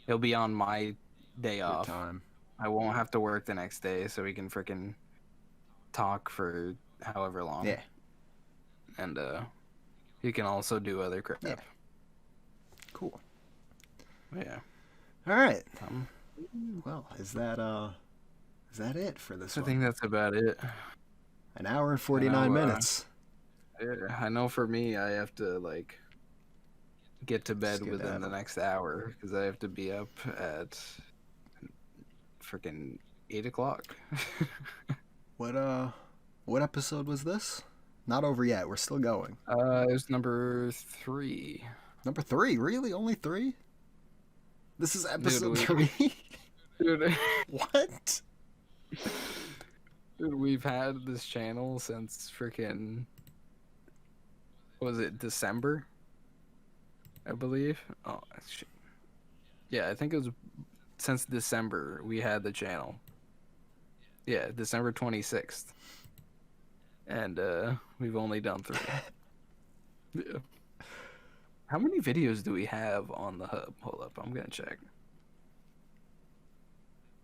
it'll be on my day Your off. time. I won't have to work the next day, so we can freaking talk for however long. Yeah. And you can also do other crap. Yeah. Cool. Yeah. All right. Um, Well, is that it for this I one? think that's about it. An hour and 49 know, minutes. Yeah, I know for me, I have to like get to bed within the Skedaddle. next hour because I have to be up at freaking 8 o'clock. What episode was this? Not over yet. We're still going. It was number 3. Number 3, really? Only 3? This is episode Dude, 3? dude, What? dude, we've had this channel since freaking, was it December? I believe. Oh shit. Yeah, I think it was since December we had the channel. Yeah, December 26th. And we've only done 3. Yeah. How many videos do we have on the hub? Hold up, I'm gonna check.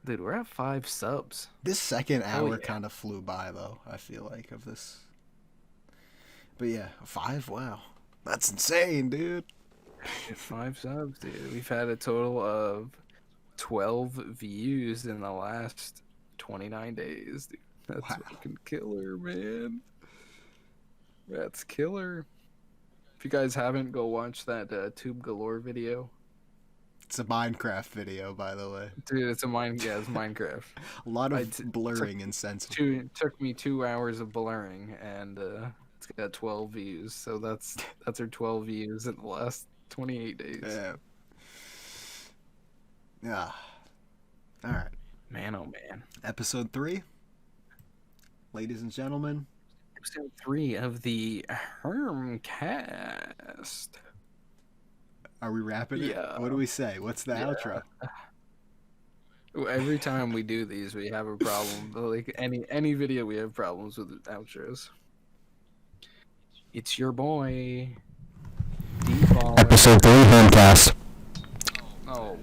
Dude, we're at 5 subs. This second hour yeah. kind of flew by, though, I feel like, of this. But yeah, 5? Wow. That's insane, dude. 5 subs, dude. We've had a total of 12 views in the last 29 days, dude. That's Wow. fucking killer, man. That's killer. If you guys haven't, go watch that Tube Galore video. It's a Minecraft video, by the way. Dude, it's Minecraft. A lot of blurring and censoring. Took me 2 hours of blurring, and it's got 12 views. So that's our 12 views in the last 28 days. Yeah. Yeah. All right. Man, oh man. Episode 3. Ladies and gentlemen. Episode 3 of the Hermcast. Are we wrapping it? Yeah. What do we say? What's the outro? Every time we do these, we have a problem. Like any video, we have problems with outros. It's your boy, D-Ball. Episode 3 Hermcast. Oh,